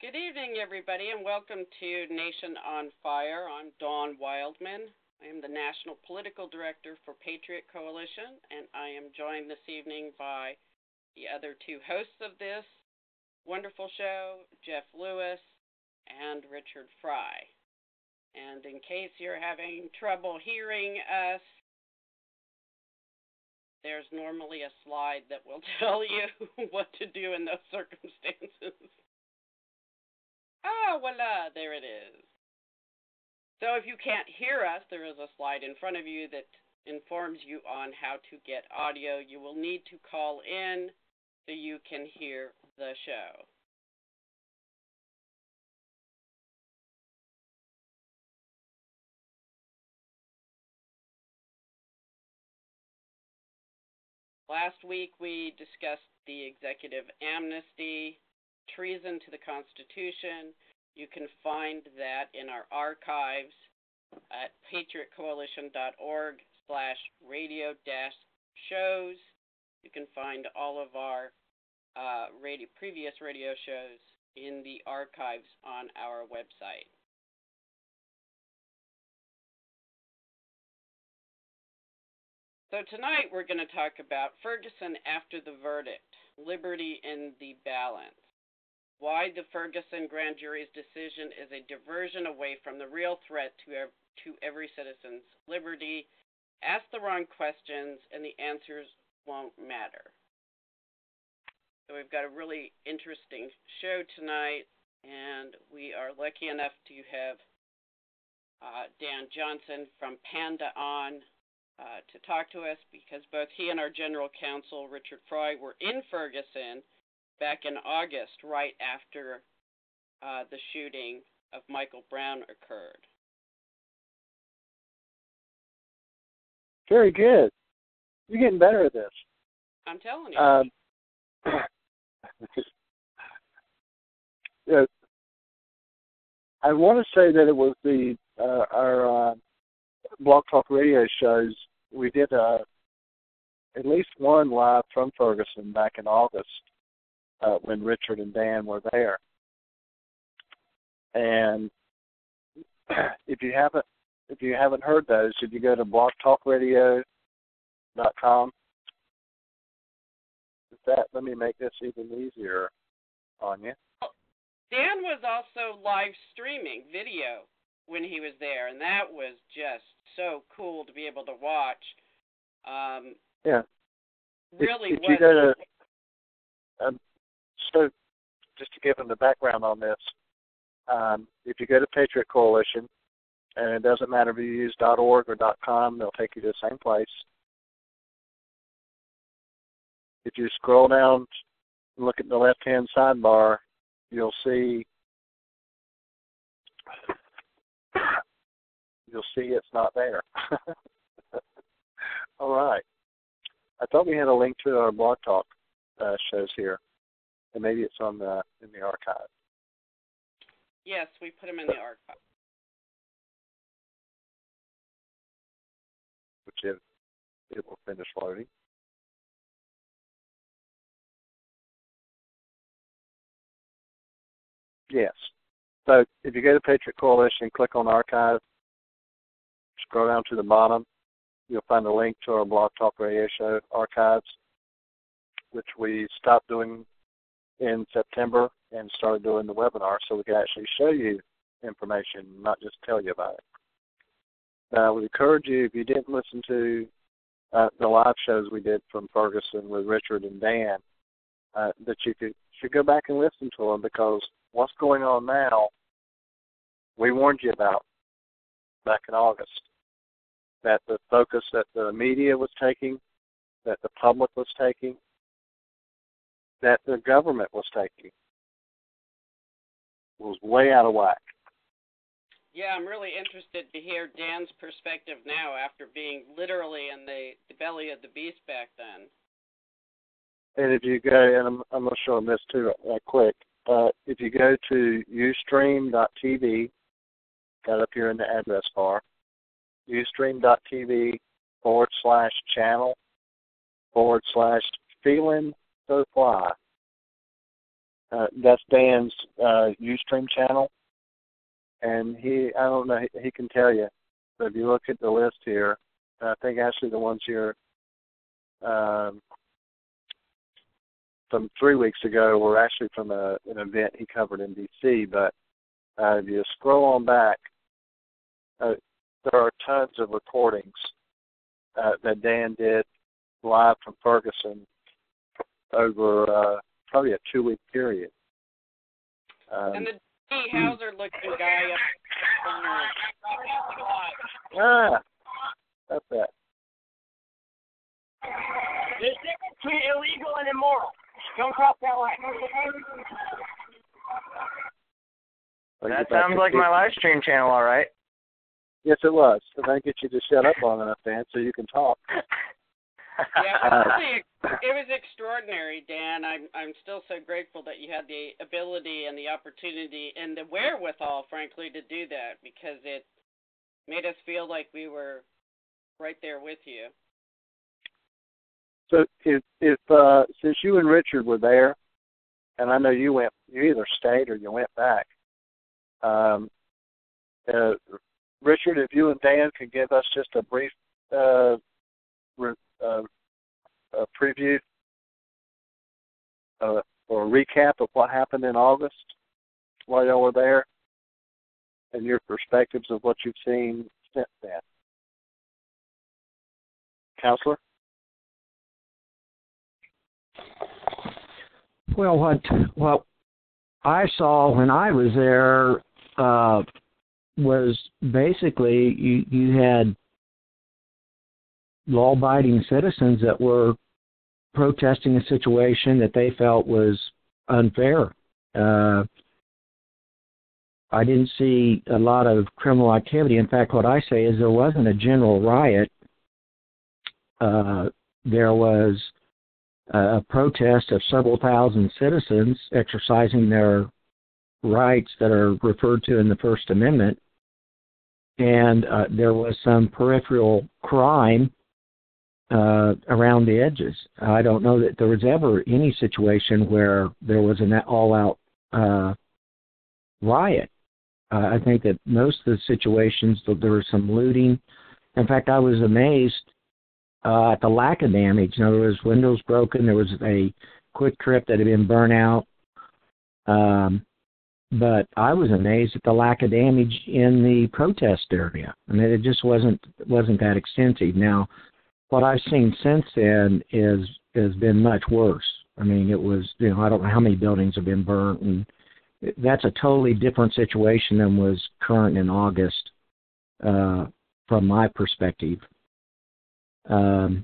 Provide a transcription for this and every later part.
Good evening, everybody, and welcome to Nation on Fire. I'm Dawn Wildman. I am the National Political Director for Patriot Coalition, and I am joined this evening by the other two hosts of this wonderful show, Jeff Lewis and Richard Fry. And in case you're having trouble hearing us, there's normally a slide that will tell you what to do in those circumstances. Ah, voila, there it is. So if you can't hear us, there is a slide in front of you that informs you on how to get audio. You will need to call in so you can hear the show. Last week we discussed the executive amnesty, treason to the Constitution. You can find that in our archives at patriotcoalition.org/radio-shows. You can find all of our previous radio shows in the archives on our website. So tonight we're going to talk about Ferguson after the verdict, liberty in the balance. Why the Ferguson Grand Jury's decision is a diversion away from the real threat to every citizen's liberty. Ask the wrong questions and the answers won't matter. So we've got a really interesting show tonight, and we are lucky enough to have Dan Johnson from PANDA on to talk to us, because both he and our general counsel, Richard Fry, were in Ferguson back in August, right after the shooting of Michael Brown occurred. Very good. You're getting better at this. I'm telling you. Yeah, I want to say that it was our Blog Talk radio shows. We did at least one live from Ferguson back in August when Richard and Dan were there. And if you haven't heard those, if you go to blogtalkradio.com, let me make this even easier on you. Dan was also live streaming video when he was there, and that was just so cool to be able to watch. Yeah. Really if you go to, so just to give them the background on this, if you go to Patriot Coalition, and it doesn't matter if you use .org or .com, they'll take you to the same place. If you scroll down and look at the left-hand sidebar, you'll see it's not there. All right. I thought we had a link to our Blog Talk shows here, and maybe it's in the archive. Yes, we put them in the archive. Which it will finish loading. Yes. So if you go to Patriot Coalition, click on Archive, scroll down to the bottom, you'll find a link to our Blog Talk Radio Show archives, which we stopped doing in September and started doing the webinar so we could actually show you information, not just tell you about it. I would encourage you, if you didn't listen to the live shows we did from Ferguson with Richard and Dan, that you should go back and listen to them, because what's going on now, we warned you about back in August, that the focus that the media was taking, that the public was taking, that the government was taking, was way out of whack. Yeah, I'm really interested to hear Dan's perspective now after being literally in the belly of the beast back then. And if you go, and I'm going to show them this too right quick, if you go to ustream.tv, got up here in the address bar, ustream.tv/channel/feeling so fly. That's Dan's Ustream channel, and I don't know, he can tell you. But if you look at the list here, I think actually the ones here from 3 weeks ago were actually from an event he covered in D.C., but if you scroll on back, there are tons of recordings that Dan did live from Ferguson over probably a 2-week period. And the D. Hauser-looking guy up in the corner. That's that. There's a difference between illegal and immoral. Don't cross that line. That sounds like my live stream channel, all right. Yes, it was. If I can get you to shut up long enough, Dan, so you can talk. Yeah, it was extraordinary, Dan. I'm still so grateful that you had the ability and the opportunity and the wherewithal, frankly, to do that, because it made us feel like we were right there with you. So if since you and Richard were there, and I know you either stayed or you went back, Richard, if you and Dan could give us just a brief a preview or a recap of what happened in August while y'all were there, and your perspectives of what you've seen since then. Counselor? Well, what I saw when I was there was basically you had law-abiding citizens that were protesting a situation that they felt was unfair. I didn't see a lot of criminal activity. In fact, what I say is there wasn't a general riot. There was a protest of several thousand citizens exercising their rights that are referred to in the First Amendment, and there was some peripheral crime around the edges. I don't know that there was ever any situation where there was an all-out riot. I think that most of the situations, there was some looting. In fact, I was amazed at the lack of damage. In other words, windows broken. There was a quick trip that had been burnt out. But I was amazed at the lack of damage in the protest area. I mean, it just wasn't that extensive. Now, what I've seen since then has been much worse. I mean, it was, I don't know how many buildings have been burnt, and that's a totally different situation than was current in August from my perspective. And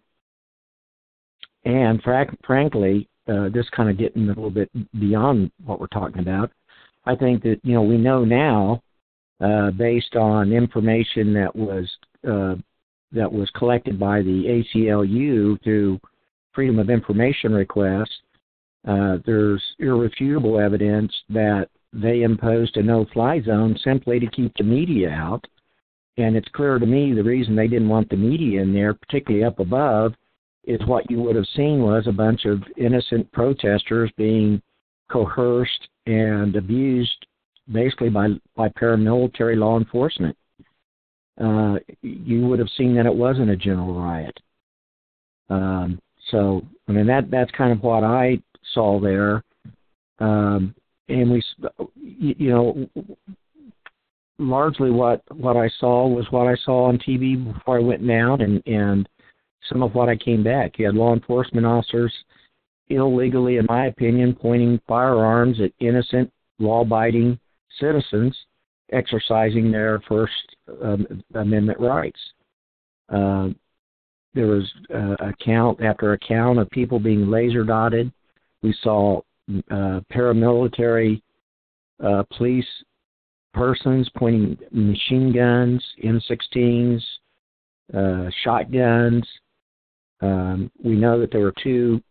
frankly, this kind of getting a little bit beyond what we're talking about, I think that, we know now, based on information that was collected by the ACLU through Freedom of Information requests, there's irrefutable evidence that they imposed a no-fly zone simply to keep the media out. And it's clear to me the reason they didn't want the media in there, particularly up above, is what you would have seen was a bunch of innocent protesters being coerced and abused basically by paramilitary law enforcement. You would have seen that it wasn't a general riot. So, I mean, that's kind of what I saw there. And we, largely what I saw was what I saw on TV before I went down, and some of what I came back. You had law enforcement officers illegally, in my opinion, pointing firearms at innocent, law-abiding citizens exercising their First Amendment rights. There was account after account of people being laser dotted. We saw paramilitary police persons pointing machine guns, M16s, shotguns. We know that there were 2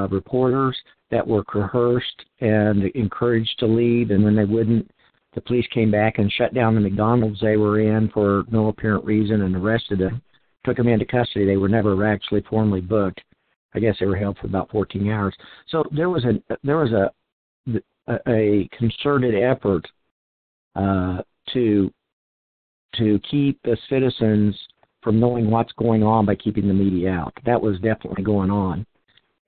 reporters that were coerced and encouraged to leave, and when they wouldn't, the police came back and shut down the McDonald's they were in for no apparent reason and arrested them, took them into custody. They were never actually formally booked. I guess they were held for about 14 hours. So there was a concerted effort to keep the citizens from knowing what's going on by keeping the media out. That was definitely going on,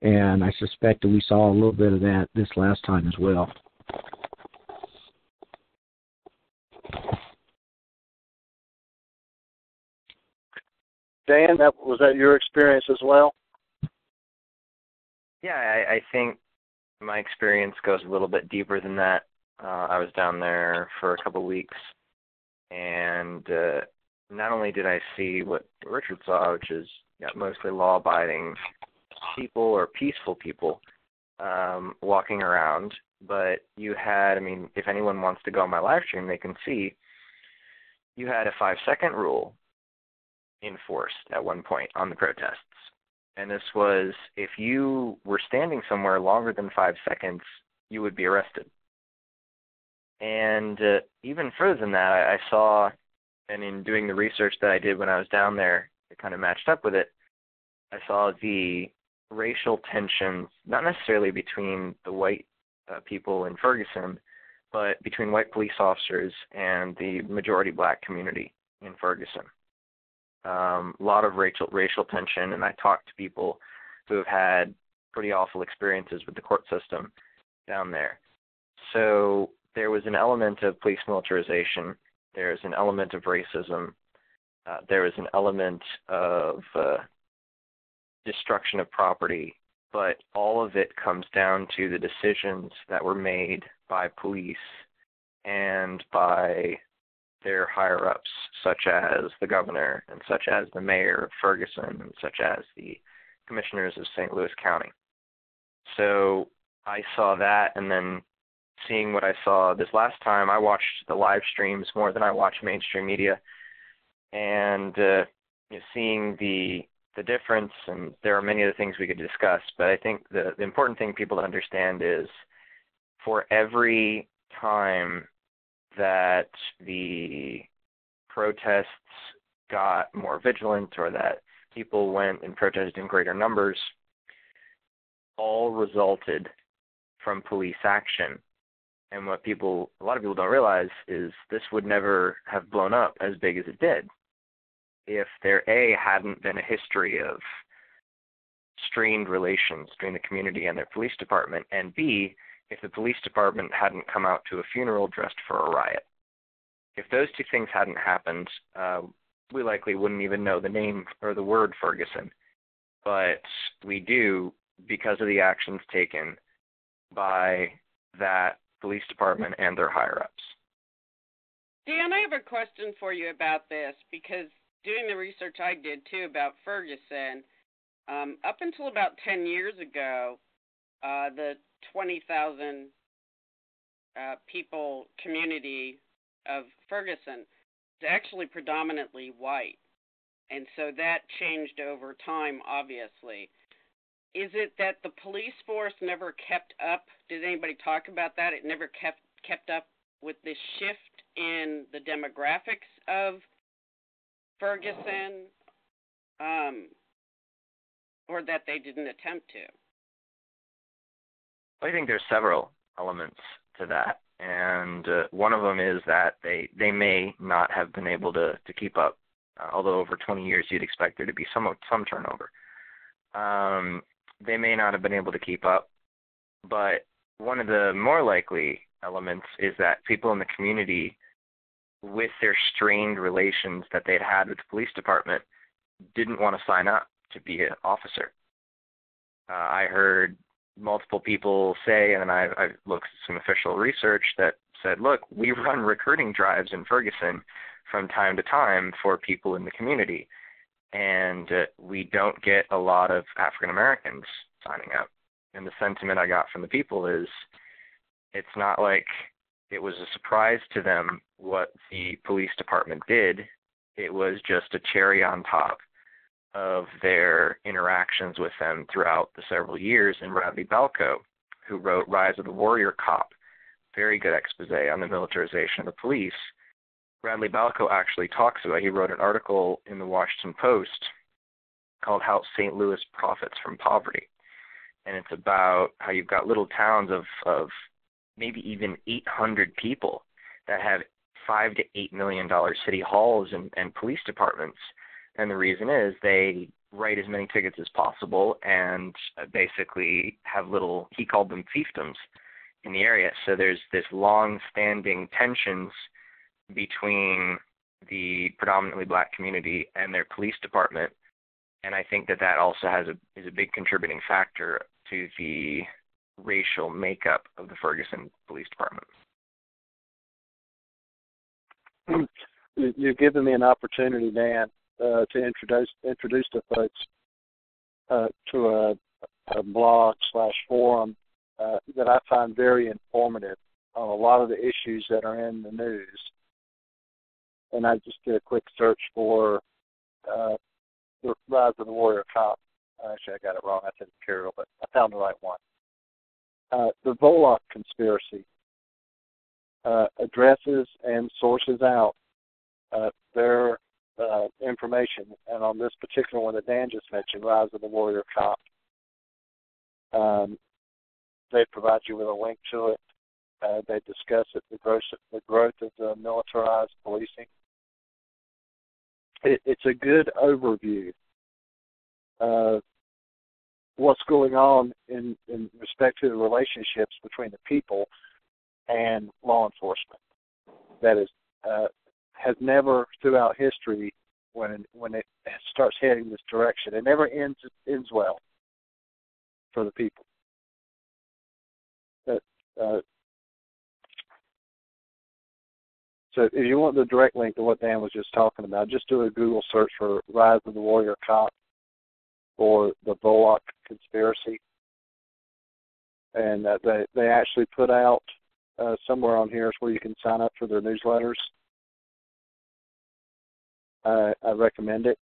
and I suspect that we saw a little bit of that this last time as well. Dan, was that your experience as well? Yeah, I think my experience goes a little bit deeper than that. I was down there for a couple of weeks, and not only did I see what Richard saw, which is mostly law-abiding people or peaceful people walking around, but you had, if anyone wants to go on my live stream, they can see you had a 5-second rule enforced at one point on the protests. And this was, if you were standing somewhere longer than 5 seconds, you would be arrested. And even further than that, I saw, and in doing the research that I did when I was down there, it kind of matched up with it, I saw the racial tensions, not necessarily between the white people in Ferguson, but between white police officers and the majority black community in Ferguson. A lot of racial tension, and I talked to people who have had pretty awful experiences with the court system down there. So there was an element of police militarization. There's an element of racism. There was an element of destruction of property. But all of it comes down to the decisions that were made by police and by their higher-ups, such as the governor and such as the mayor of Ferguson and such as the commissioners of St. Louis County. So I saw that, and then seeing what I saw this last time, I watched the live streams more than I watched mainstream media, and seeing the difference, and there are many other things we could discuss, but I think the important thing people to understand is for every time that the protests got more vigilant or that people went and protested in greater numbers, all resulted from police action. And what a lot of people don't realize is this would never have blown up as big as it did if there, A, hadn't been a history of strained relations between the community and their police department, and B, if the police department hadn't come out to a funeral dressed for a riot. If those two things hadn't happened, we likely wouldn't even know the name or the word Ferguson. But we do because of the actions taken by that police department and their higher-ups. Dan, I have a question for you about this, because doing the research I did, too, about Ferguson, up until about 10 years ago, the 20,000 people community of Ferguson is actually predominantly white. And so that changed over time, obviously. Is it that the police force never kept up? Did anybody talk about that? It never kept up with this shift in the demographics of Ferguson, or that they didn't attempt to? I think there's several elements to that, and one of them is that they may not have been able to keep up, although over 20 years you'd expect there to be some turnover. They may not have been able to keep up, but one of the more likely elements is that people in the community, with their strained relations that they'd had with the police department, didn't want to sign up to be an officer. I heard multiple people say, and then I've looked at some official research that said, look, we run recruiting drives in Ferguson from time to time for people in the community, and we don't get a lot of African Americans signing up. And the sentiment I got from the people is it's not like it was a surprise to them what the police department did. It was just a cherry on top of their interactions with them throughout the several years. And Bradley Balco, who wrote Rise of the Warrior Cop, very good expose on the militarization of the police, Bradley Balco actually talks about, he wrote an article in the Washington Post called How St. Louis Profits from Poverty. And it's about how you've got little towns of maybe even 800 people that have $5 to $8 million city halls and police departments. And the reason is they write as many tickets as possible and basically have little, he called them fiefdoms in the area. So there's this long-standing tensions between the predominantly black community and their police department. And I think that also is a big contributing factor to the racial makeup of the Ferguson Police Department. You've given me an opportunity, Dan, to introduce the folks to a blog/forum that I find very informative on a lot of the issues that are in the news. And I just did a quick search for the Rise of the Warrior Cop. Actually, I got it wrong. I said Imperial, but I found the right one. The Volokh conspiracy addresses and sources out their information. And on this particular one that Dan just mentioned, Rise of the Warrior Cop, they provide you with a link to it. They discuss it, the growth of the militarized policing. It's a good overview of what's going on in respect to the relationships between the people and law enforcement. That is, has never throughout history, when it starts heading this direction, it never ends well for the people. So if you want the direct link to what Dan was just talking about, just do a Google search for Rise of the Warrior Cop or the Volokh conspiracy. And they actually put out somewhere on here is where you can sign up for their newsletters. I recommend it.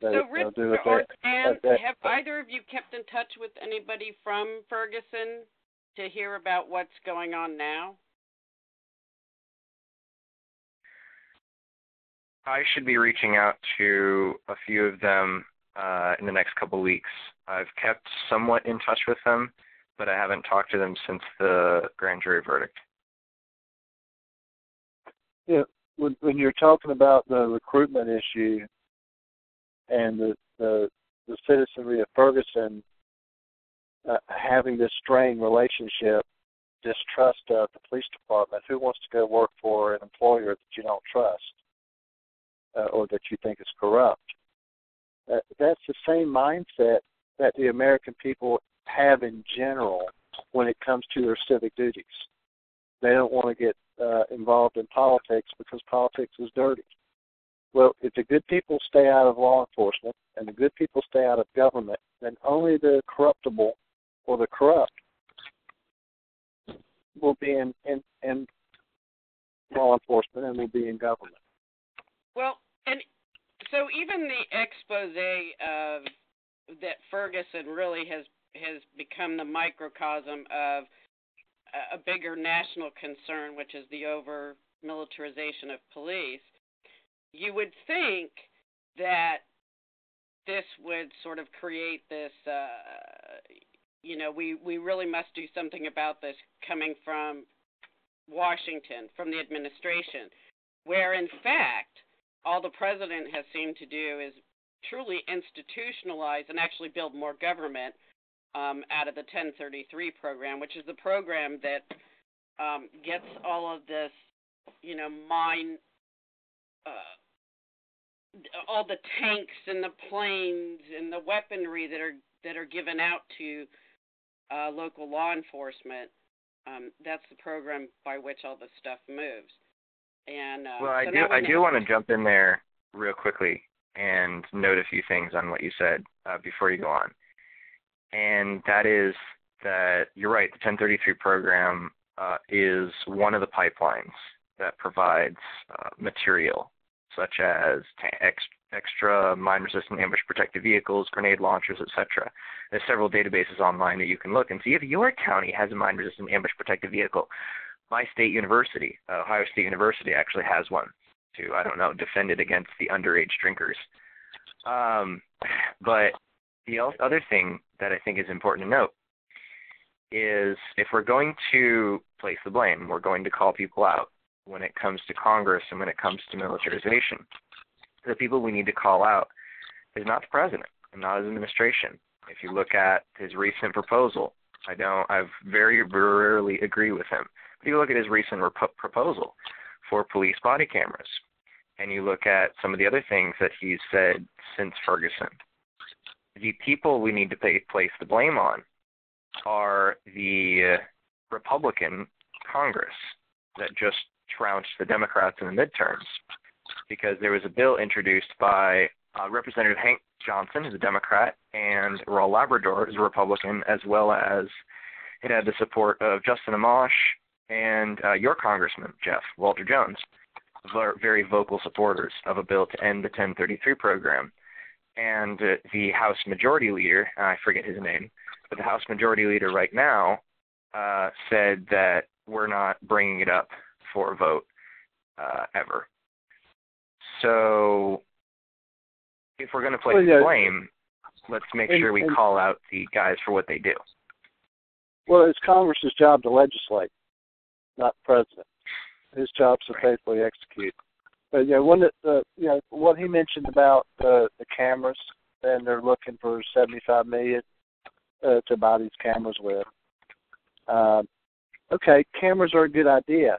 So, Rich or Dan, have either of you kept in touch with anybody from Ferguson to hear about what's going on now? I should be reaching out to a few of them in the next couple of weeks. I've kept somewhat in touch with them, but I haven't talked to them since the grand jury verdict. Yeah, when you're talking about the recruitment issue and the citizenry of Ferguson having this strained relationship, distrust of the police department, who wants to go work for an employer that you don't trust? Or that you think is corrupt. That's the same mindset that the American people have in general when it comes to their civic duties. They don't want to get involved in politics because politics is dirty. Well, if the good people stay out of law enforcement and the good people stay out of government, then only the corruptible or the corrupt will be in law enforcement and will be in government. Well, and so even the expose of that Ferguson really has become the microcosm of a bigger national concern, which is the over-militarization of police. You would think that this would sort of create this, we really must do something about this coming from Washington, from the administration, where in fact all the president has seemed to do is truly institutionalize and actually build more government out of the 1033 program, which is the program that gets all of this, all the tanks and the planes and the weaponry that are given out to local law enforcement. That's the program by which all this stuff moves. And well, I do want to jump in there real quickly and note a few things on what you said before you go on. And that is that you're right, the 1033 program is one of the pipelines that provides material such as extra mine-resistant ambush protected vehicles, grenade launchers, etc. There's several databases online that you can look and see if your county has a mine-resistant ambush protected vehicle. My state university, Ohio State University, actually has one to, defend it against the underage drinkers. But the other thing that I think is important to note is if we're going to place the blame, we're going to call people out when it comes to Congress and when it comes to militarization. The people we need to call out is not the president and not his administration. If you look at his recent proposal, I very rarely agree with him. But you look at his recent proposal for police body cameras, and you look at some of the other things that he's said since Ferguson. The people we need to place the blame on are the Republican Congress that just trounced the Democrats in the midterms, because there was a bill introduced by Representative Hank Johnson, who's a Democrat, and Raul Labrador, who's a Republican, as well as it had the support of Justin Amash and your congressman, Jeff, Walter Jones, very vocal supporters of a bill to end the 1033 program. And the House Majority Leader, I forget his name, but the House Majority Leader right now said that we're not bringing it up for a vote ever. So if we're going to place the blame, let's make sure we call out the guys for what they do. Well, it's Congress's job to legislate, not the president. His job is to faithfully execute. But what he mentioned about the cameras, and they're looking for $75 million to buy these cameras with. Okay, cameras are a good idea,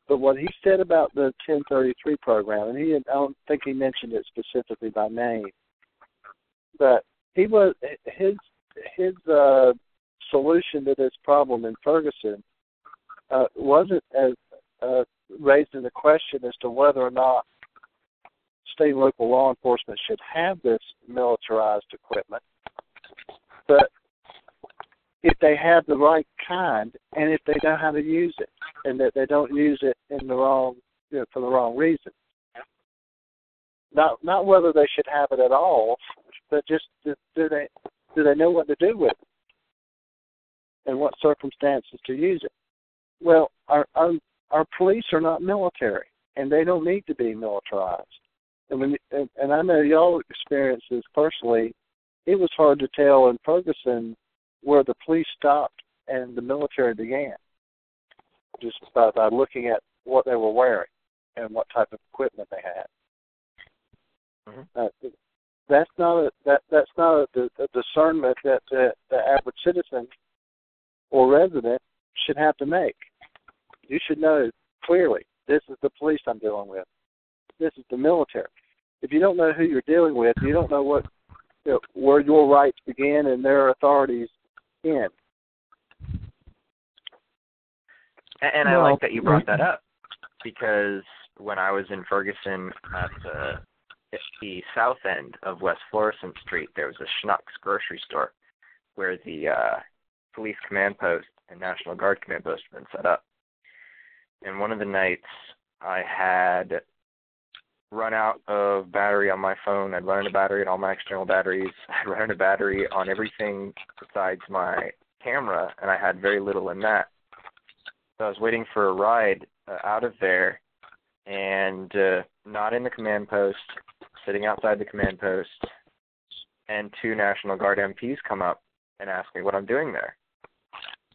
but what he said about the 1033 program, and I don't think he mentioned it specifically by name, but his solution to this problem in Ferguson wasn't as raising the question as to whether or not state and local law enforcement should have this militarized equipment, but if they have the right kind and if they know how to use it, and that they don't use it in the wrong, for the wrong reason. Not whether they should have it at all, but just do they know what to do with it, and what circumstances to use it. Well, our police are not military, and they don't need to be militarized. And I know y'all experience this personally. It was hard to tell in Ferguson where the police stopped and the military began, just by looking at what they were wearing and what type of equipment they had. Mm-hmm. That's not a discernment that the average citizen or resident should have to make. You should know clearly, this is the police I'm dealing with. This is the military. If you don't know who you're dealing with, you don't know where your rights begin and their authorities end. And I like that you brought that up, because when I was in Ferguson at the south end of West Florissant Street, there was a Schnucks grocery store where the police command post and National Guard command post had been set up. And one of the nights I had run out of battery on my phone. I'd run out of battery on all my external batteries. I'd run out of battery on everything besides my camera, and I had very little in that. So I was waiting for a ride out of there, and not in the command post, sitting outside the command post, and two National Guard MPs come up and ask me what I'm doing there.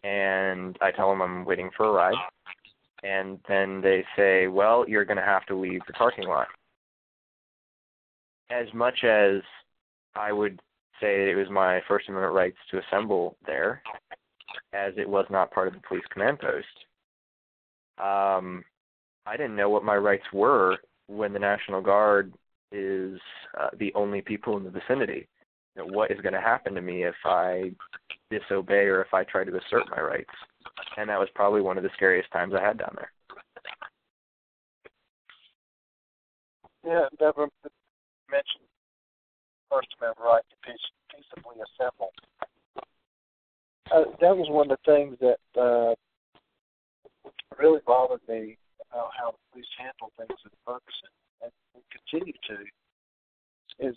And I tell them I'm waiting for a ride. And then they say, well, you're going to have to leave the parking lot. As much as I would say it was my First Amendment rights to assemble there, as it was not part of the police command post, I didn't know what my rights were when the National Guard is the only people in the vicinity. What is going to happen to me if I disobey or if I try to assert my rights? And that was probably one of the scariest times I had down there. Yeah, Deborah mentioned First Amendment right to peaceably assemble. That was one of the things that really bothered me about how the police handle things in Ferguson, and continue to, is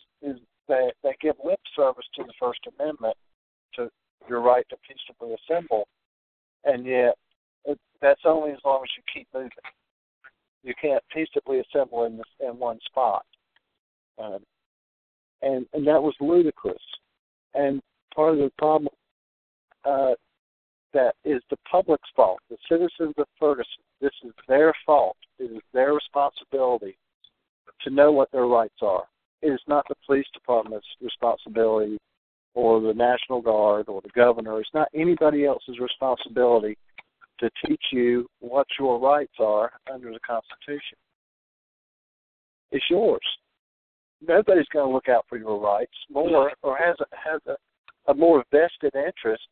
that they give lip service to the First Amendment, to your right to peaceably assemble, and yet that's only as long as you keep moving. You can't peaceably assemble in one spot, and that was ludicrous. And part of the problem, that is the public's fault, the citizens of Ferguson. This is their fault. It is their responsibility to know what their rights are. It is not the police department's responsibility or the National Guard or the governor. It's not anybody else's responsibility to teach you what your rights are under the Constitution. It's yours. Nobody's going to look out for your rights more or has a more vested interest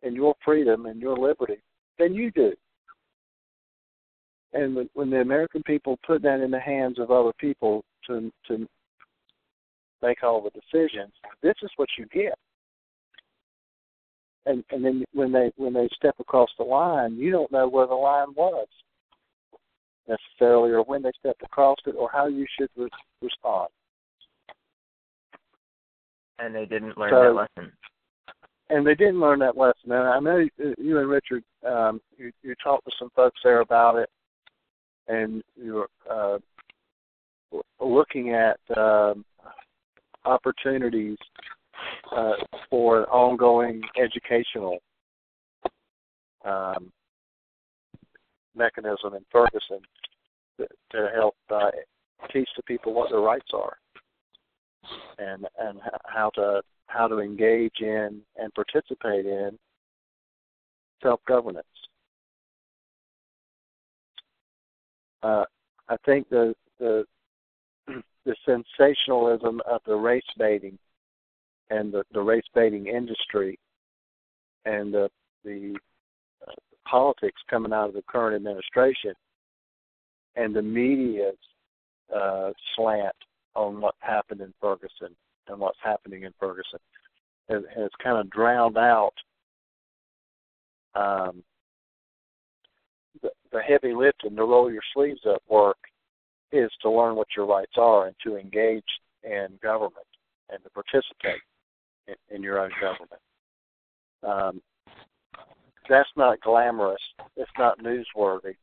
in your freedom and your liberty than you do. And when the American people put that in the hands of other people to make all the decisions, this is what you get. And then when they step across the line, you don't know where the line was necessarily, or when they stepped across it, or how you should respond. And they didn't learn that lesson. And they didn't learn that lesson. And I know you and Richard, you talked to some folks there about it, and you're looking at opportunities for an ongoing educational mechanism in Ferguson to help teach the people what their rights are and how to engage in and participate in self-governance. I think the sensationalism of the race baiting and the race baiting industry and the politics coming out of the current administration and the media's slant on what happened in Ferguson and what's happening in Ferguson has kind of drowned out the heavy lifting, the roll your sleeves up work is to learn what your rights are and to engage in government and to participate in your own government. That's not glamorous. It's not newsworthy.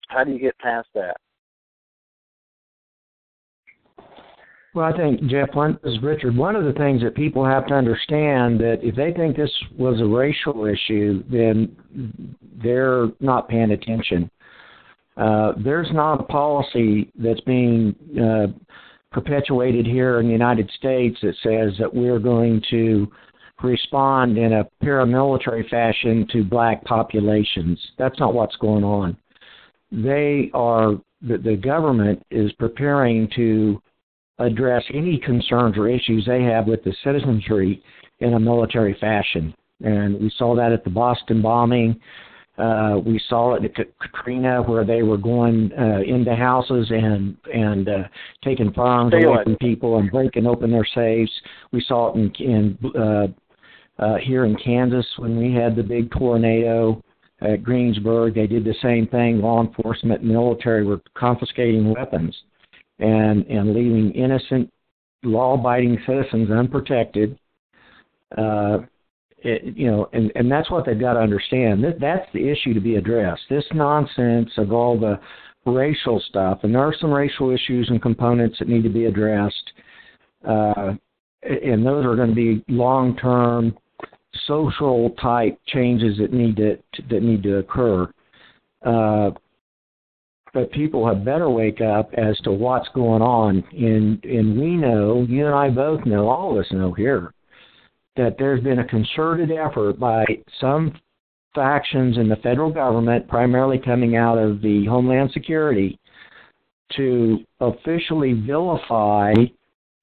How do you get past that? Well, I think, Jeff, this is Richard. One of the things that people have to understand that if they think this was a racial issue, then they're not paying attention. There's not a policy that's being perpetuated here in the United States that says that we're going to respond in a paramilitary fashion to black populations. That's not what's going on. The government is preparing to address any concerns or issues they have with the citizenry in a military fashion. And we saw that at the Boston bombing. We saw it at Katrina, where they were going into houses and taking firearms away from people and breaking open their safes. We saw it here in Kansas when we had the big tornado at Greensburg. They did the same thing. Law enforcement, military were confiscating weapons and leaving innocent, law-abiding citizens unprotected. And that's what they've got to understand. That's the issue to be addressed. This nonsense of all the racial stuff, and there are some racial issues and components that need to be addressed, and those are going to be long-term social type changes that need to occur. But people had better wake up as to what's going on. And we know, you and I both know, all of us know here, that there's been a concerted effort by some factions in the federal government, primarily coming out of the Homeland Security, to officially vilify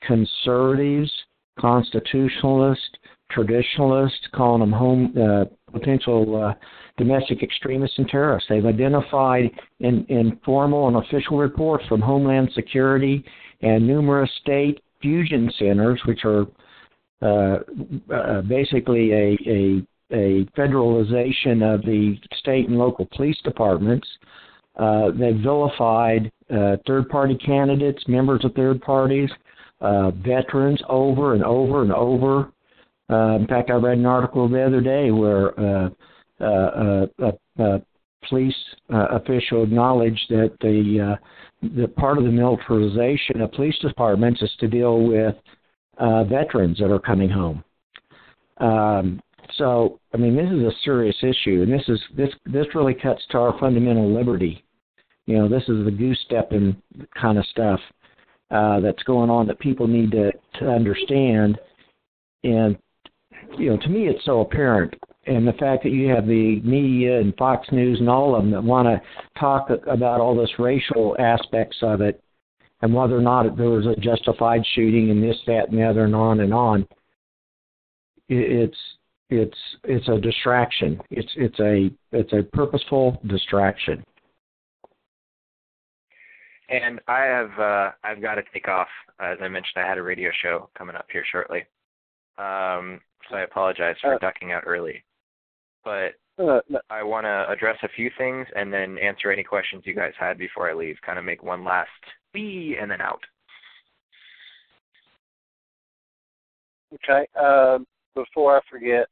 conservatives, constitutionalists, traditionalists, calling them potential domestic extremists and terrorists. They've identified in formal and official reports from Homeland Security and numerous state fusion centers, which are basically a federalization of the state and local police departments. They've vilified third-party candidates, members of third parties, veterans over and over and over. In fact, I read an article the other day where a police official acknowledged that the part of the militarization of police departments is to deal with veterans that are coming home. So, I mean, this is a serious issue, and this really cuts to our fundamental liberty. You know, this is the goose stepping kind of stuff that's going on that people need to understand. And, you know, to me, it's so apparent. And the fact that you have the media and Fox News and all of them that want to talk about all this racial aspects of it and whether or not there was a justified shooting and this, that, and the other, and on and on. It's a distraction. It's a purposeful distraction. And I've got to take off. As I mentioned, I had a radio show coming up here shortly. So I apologize for ducking out early. But I want to address a few things and then answer any questions you guys had before I leave. Kind of make one last wee and then out. Okay. Before I forget,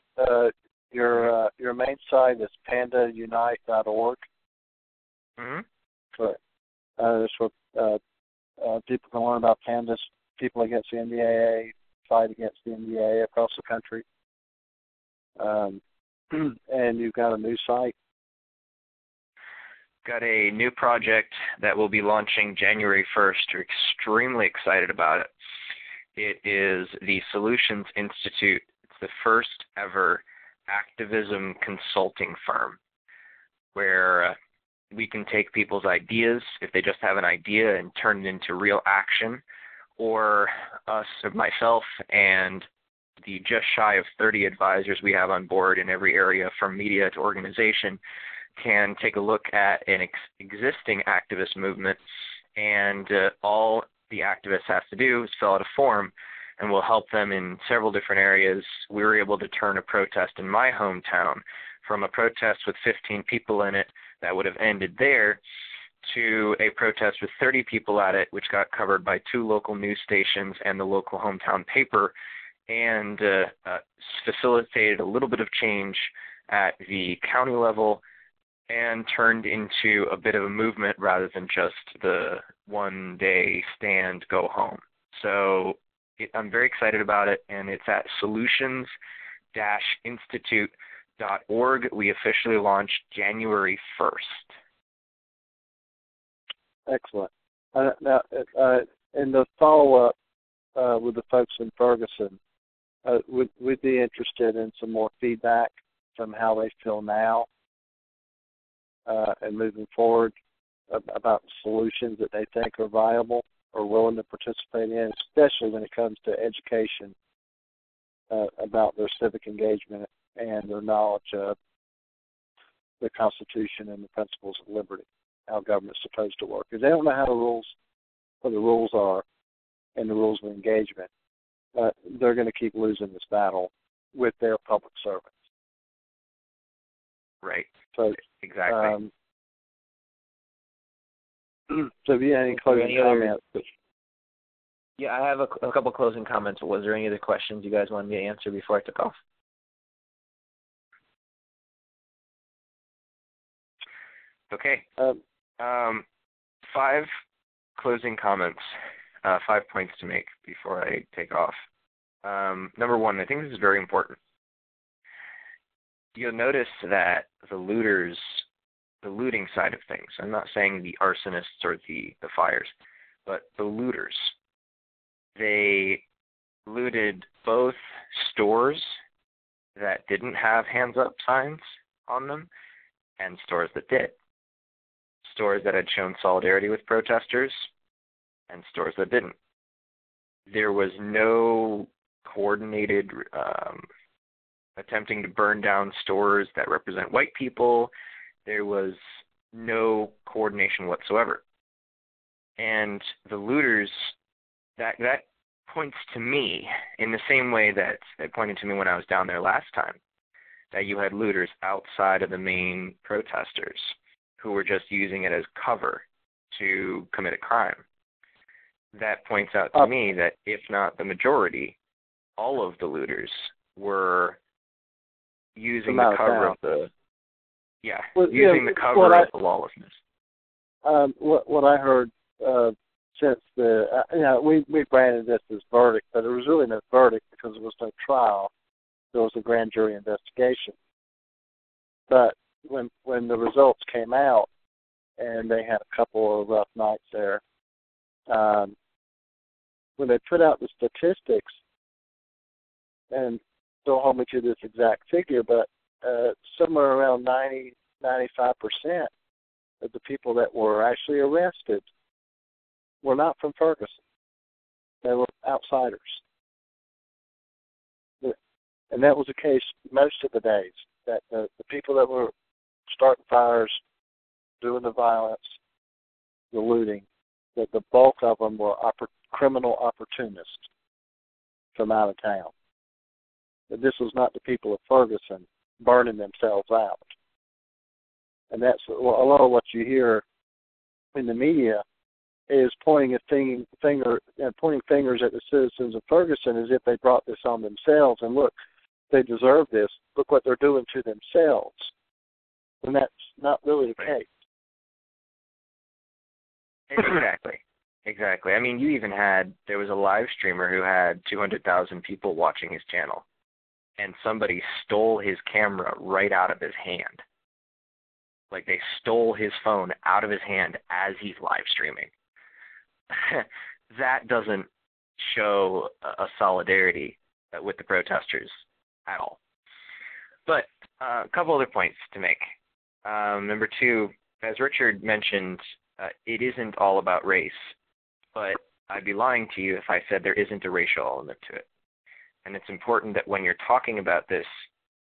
your main site is pandaunite.org. Mm-hmm. Correct. That's where people can learn about pandas, people against the NDAA, fight against the NDAA across the country. And you've got a new site. Got a new project that will be launching January 1st. We're extremely excited about it. It is the Solutions Institute. It's the first ever activism consulting firm where we can take people's ideas, if they just have an idea, and turn it into real action, or us, or myself, and the just shy of 30 advisors we have on board in every area from media to organization can take a look at an existing activist movement, and all the activist has to do is fill out a form, and we'll help them in several different areas. We were able to turn a protest in my hometown from a protest with 15 people in it that would have ended there to a protest with 30 people at it, which got covered by 2 local news stations and the local hometown paper, and facilitated a little bit of change at the county level and turned into a bit of a movement rather than just the one-day stand, go home. So I'm very excited about it, and it's at solutions-institute.org. We officially launched January 1st. Excellent. Now, in the follow-up with the folks in Ferguson, we'd be interested in some more feedback from how they feel now and moving forward about solutions that they think are viable or willing to participate in, especially when it comes to education about their civic engagement and their knowledge of the Constitution and the principles of liberty, how government's supposed to work. If they don't know how the rules are and the rules of engagement, they're going to keep losing this battle with their public servants. Right. So exactly. So if you have any closing comments? Yeah, I have a couple closing comments. Was there any other questions you guys wanted me to answer before I took off? Okay. 5 closing comments, 5 points to make before I take off. Number 1, I think this is very important. You'll notice that the looting side of things, I'm not saying the arsonists or the fires, but the looters, they looted both stores that didn't have hands up signs on them and stores that did. Stores that had shown solidarity with protesters and stores that didn't. There was no coordinated attempting to burn down stores that represent white people. There was no coordination whatsoever. And the looters, that points to me in the same way that it pointed to me when I was down there last time, that you had looters outside of the main protesters who were just using it as cover to commit a crime. That points out to me that if not the majority, all of the looters were using the cover of the the cover of the lawlessness. What I heard since we branded this as verdict, but there was really no verdict because there was no trial. there was a grand jury investigation. But when the results came out, and they had a couple of rough nights there, when they put out the statistics, and don't hold me to this exact figure, but somewhere around 95% of the people that were actually arrested were not from Ferguson. They were outsiders. And that was the case most of the days, that the people that were starting fires, doing the violence, the looting, that the bulk of them were criminal opportunists from out of town. That this was not the people of Ferguson burning themselves out. And that's a lot of what you hear in the media is pointing fingers at the citizens of Ferguson as if they brought this on themselves. And look, they deserve this. Look what they're doing to themselves. And that's not really the case. Exactly. I mean, there was a live streamer who had 200,000 people watching his channel, and somebody stole his camera right out of his hand. Like, they stole his phone out of his hand as he's live streaming. That doesn't show a solidarity with the protesters at all. But a couple other points to make. Number two, as Richard mentioned, it isn't all about race, but I'd be lying to you if I said there isn't a racial element to it. And it's important that when you're talking about this,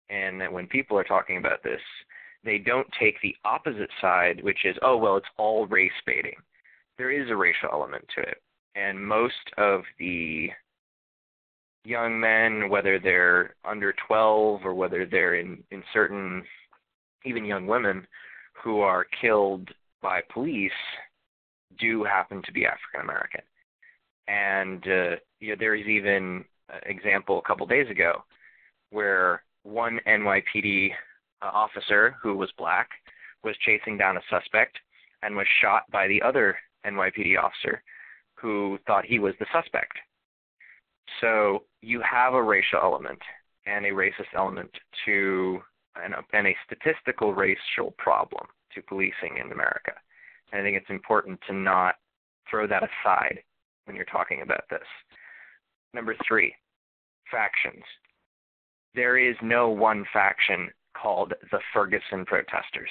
and that when people are talking about this, they don't take the opposite side, which is, oh, well, it's all race baiting. There is a racial element to it. And most of the young men, whether they're under 12 or whether they're in certain, even young women, who are killed by police, do happen to be African American. And there is even an example a couple days ago where one NYPD officer who was black was chasing down a suspect and was shot by the other NYPD officer who thought he was the suspect. So you have a racial element and a racist element to, and a statistical racial problem to policing in America. And I think it's important to not throw that aside when you're talking about this. Number three, factions. There is no one faction called the Ferguson Protesters.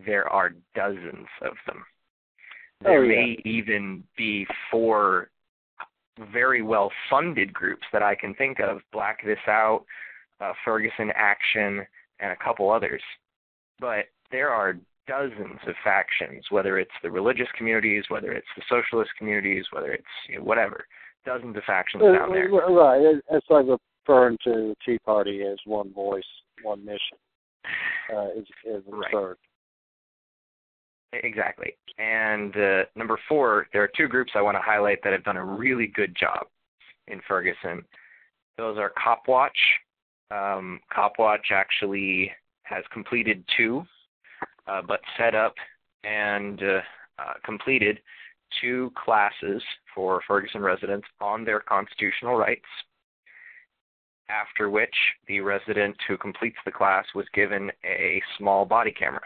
There are dozens of them. There may even be 4 very well-funded groups that I can think of, Black This Out, Ferguson Action, and a couple others. But there are dozens of factions, whether it's the religious communities, whether it's the socialist communities, whether it's whatever. Dozens of factions down there. Right. It's like referring to the Tea Party as one voice, one mission. Is absurd. Exactly. And number 4, there are 2 groups I want to highlight that have done a really good job in Ferguson. Those are Cop Watch. Cop Watch actually has completed 2, but set up and completed 2 classes for Ferguson residents on their constitutional rights, after which the resident who completes the class was given a small body camera.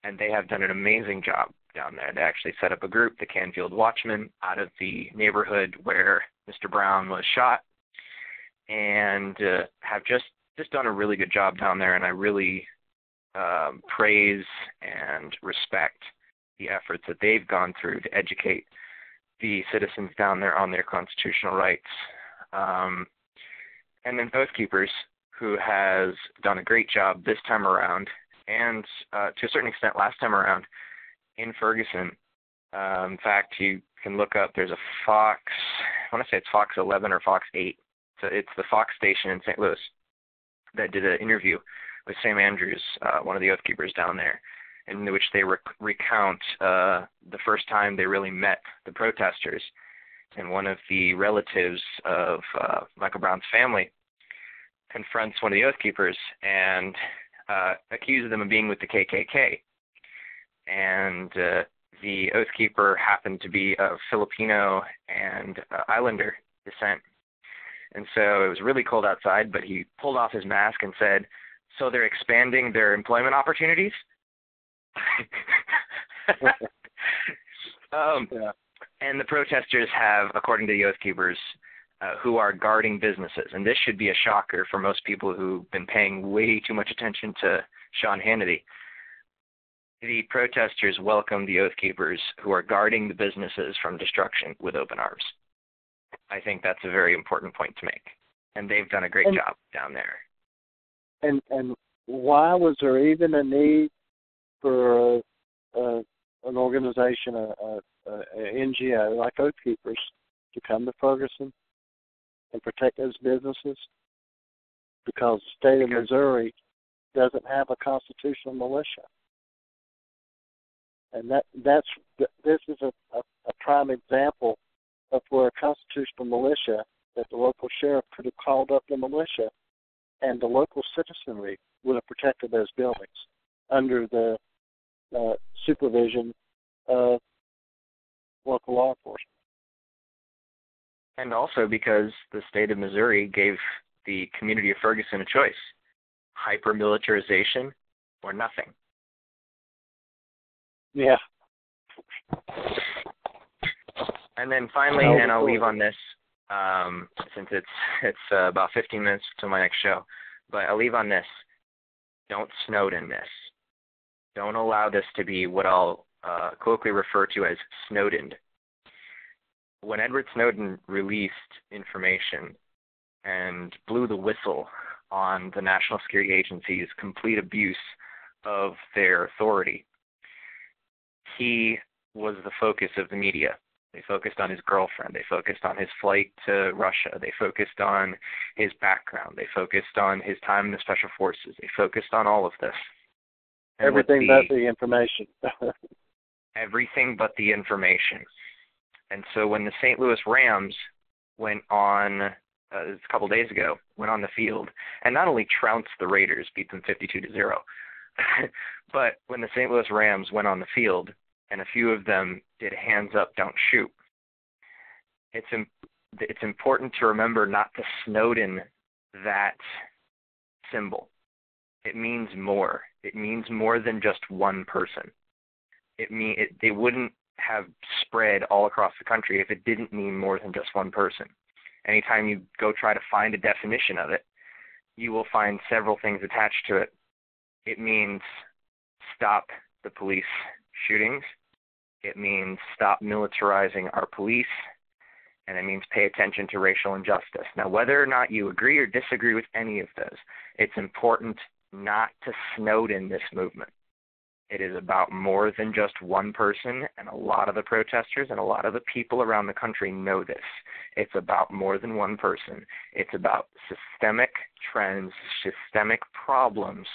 And they have done an amazing job down there. They actually set up a group, the Canfield Watchmen, out of the neighborhood where Mr. Brown was shot, and have just done a really good job down there, and I really praise and respect the efforts that they've gone through to educate the citizens down there on their constitutional rights. And then Oath Keepers, who has done a great job this time around, and to a certain extent last time around in Ferguson. In fact, you can look up, there's a Fox, I want to say it's Fox 11 or Fox 8. So it's the Fox station in St. Louis that did an interview with Sam Andrews, one of the Oath Keepers down there, in which they recount the first time they really met the protesters. And one of the relatives of Michael Brown's family confronts one of the Oath Keepers and accuses them of being with the KKK. And the Oath Keeper happened to be of Filipino and Islander descent. And so it was really cold outside, but he pulled off his mask and said, "So they're expanding their employment opportunities?" Yeah. And the protesters have, according to the Oath Keepers, who are guarding businesses, and this should be a shocker for most people who've been paying way too much attention to Sean Hannity. The protesters welcome the Oath Keepers who are guarding the businesses from destruction with open arms. I think that's a very important point to make, and they've done a great job down there. And why was there even a need for an organization, an NGO like Oath Keepers, to come to Ferguson and protect those businesses? Because the state of Missouri doesn't have a constitutional militia. And this is a prime example of where a constitutional militia, that the local sheriff could have called up the militia and the local citizenry would have protected those buildings under the supervision of local law enforcement. And also because the state of Missouri gave the community of Ferguson a choice: hyper-militarization or nothing. Yeah. And then finally, and I'll leave on this, since it's about 15 minutes to my next show, but I'll leave on this. Don't Snowden this. Don't allow this to be what I'll colloquially refer to as Snowdened. When Edward Snowden released information and blew the whistle on the National Security Agency's complete abuse of their authority, he was the focus of the media. They focused on his girlfriend. They focused on his flight to Russia. They focused on his background. They focused on his time in the Special Forces. They focused on all of this. And everything but the information. Everything but the information. And so when the St. Louis Rams went on, a couple days ago, went on the field and not only trounced the Raiders, beat them 52-0, but when the St. Louis Rams went on the field and a few of them did hands up, don't shoot, it's important to remember not to Snowden that symbol. It means more. It means more than just one person. They wouldn't have spread all across the country if it didn't mean more than just one person. Anytime you go try to find a definition of it, you will find several things attached to it. It means stop the police shootings. It means stop militarizing our police. And it means pay attention to racial injustice. Now, whether or not you agree or disagree with any of those, it's important not to Snowden this movement. It is about more than just one person, and a lot of the protesters and a lot of the people around the country know this. It's about more than one person. It's about systemic trends, systemic problems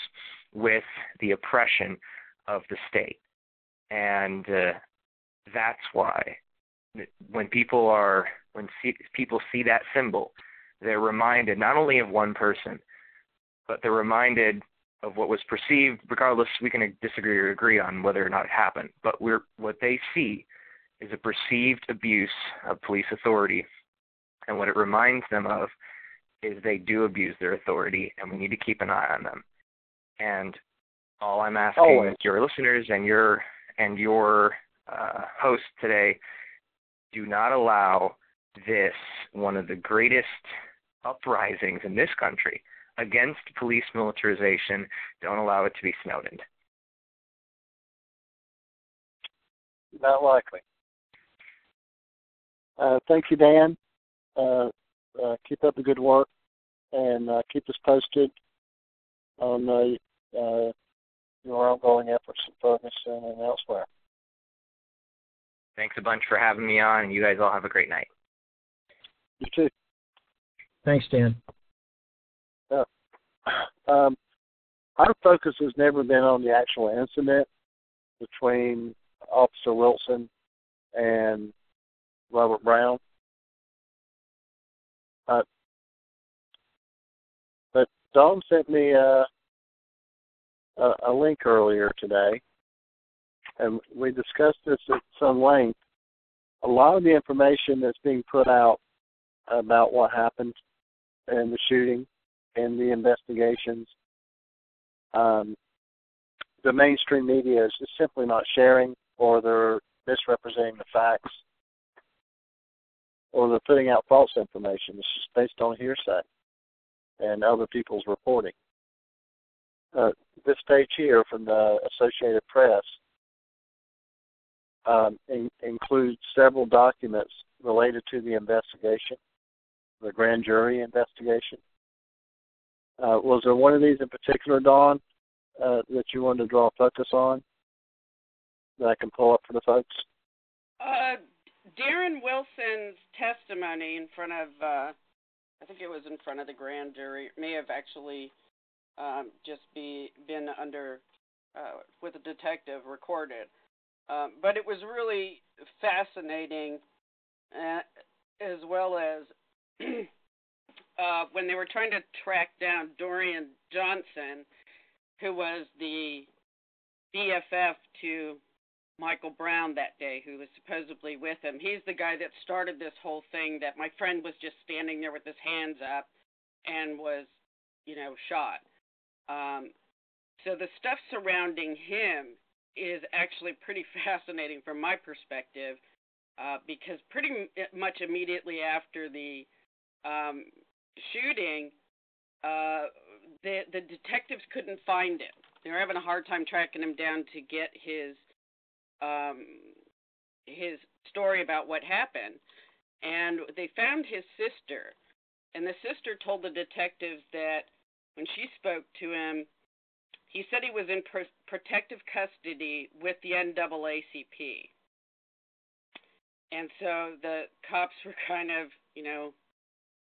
with the oppression of the state. And that's why when people see that symbol, they're reminded not only of one person, but they're reminded of what was perceived, regardless, we can disagree or agree on whether or not it happened, but what they see is a perceived abuse of police authority, and what it reminds them of is they do abuse their authority, and we need to keep an eye on them. And all I'm asking your listeners and your host today, do not allow this, one of the greatest uprisings in this country, against police militarization, don't allow it to be Snowdened. Not likely. Thank you, Dan. Keep up the good work, and keep us posted on your ongoing efforts in Ferguson and elsewhere. Thanks a bunch for having me on, and you guys all have a great night. You too. Thanks, Dan. Our focus has never been on the actual incident between Officer Wilson and Robert Brown. But Dawn sent me a link earlier today, and we discussed this at some length. A lot of the information that's being put out about what happened and the shooting and the investigations. The mainstream media is just simply not sharing, or they're misrepresenting the facts, or they're putting out false information. It's just based on hearsay and other people's reporting. This page here from the Associated Press includes several documents related to the investigation, the grand jury investigation. Was there one of these in particular, Dawn, that you wanted to draw a focus on that I can pull up for the folks? Darren Wilson's testimony in front of, I think it was in front of the grand jury, it may have actually just been under, with a detective recorded. But it was really fascinating, as well as when they were trying to track down Dorian Johnson, who was the BFF to Michael Brown that day, who was supposedly with him. He's the guy that started this whole thing that my friend was just standing there with his hands up and was, shot. So the stuff surrounding him is actually pretty fascinating from my perspective, because pretty much immediately after the shooting, the detectives couldn't find him. They were having a hard time tracking him down to get his story about what happened. And they found his sister, and the sister told the detectives that when she spoke to him, he said he was in protective custody with the NAACP. And so the cops were kind of, a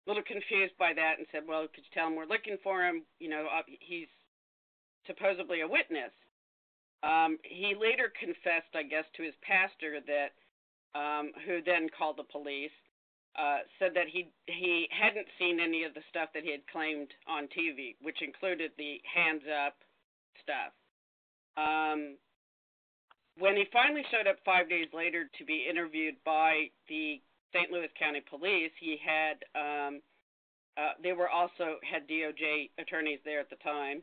little confused by that and said, well, could you tell him we're looking for him? He's supposedly a witness. He later confessed, I guess, to his pastor that, who then called the police, said that he hadn't seen any of the stuff that he had claimed on TV, which included the hands up stuff. When he finally showed up 5 days later to be interviewed by the St. Louis County Police, he had they were also had DOJ attorneys there at the time.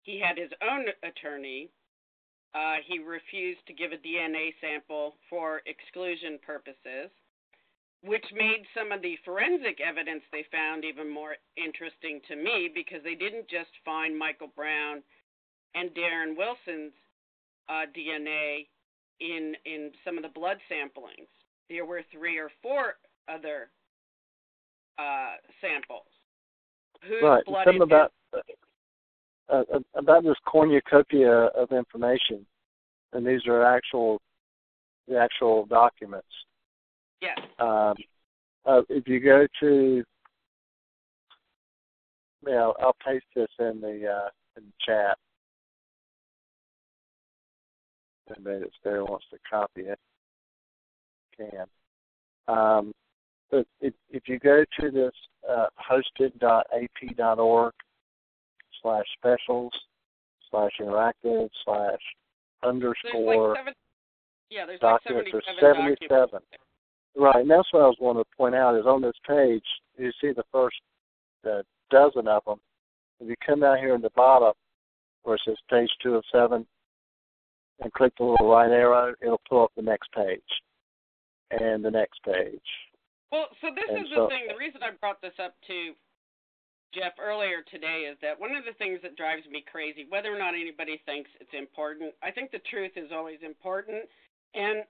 He had his own attorney. He refused to give a DNA sample for exclusion purposes, which made some of the forensic evidence they found even more interesting to me, because they didn't just find Michael Brown and Darren Wilson's DNA in some of the blood samplings. There were 3 or 4 other samples. Whose right. blood Something about this cornucopia of information, and these are the actual documents. Yes. If you go to, I'll paste this in the chat. Anybody that's there wants to copy it can. But if you go to this hosted.ap.org/specials/interactive/_ There's documents. like There's 77 documents. Right, and that's what I was wanting to point out is on this page, you see the first dozen of them. If you come down here in the bottom where it says page 2 of 7 and click the little right arrow, it'll pull up the next page and the next page. Well, so this is the thing. The reason I brought this up to Jeff earlier today is that one of the things that drives me crazy, whether or not anybody thinks it's important, I think the truth is always important. And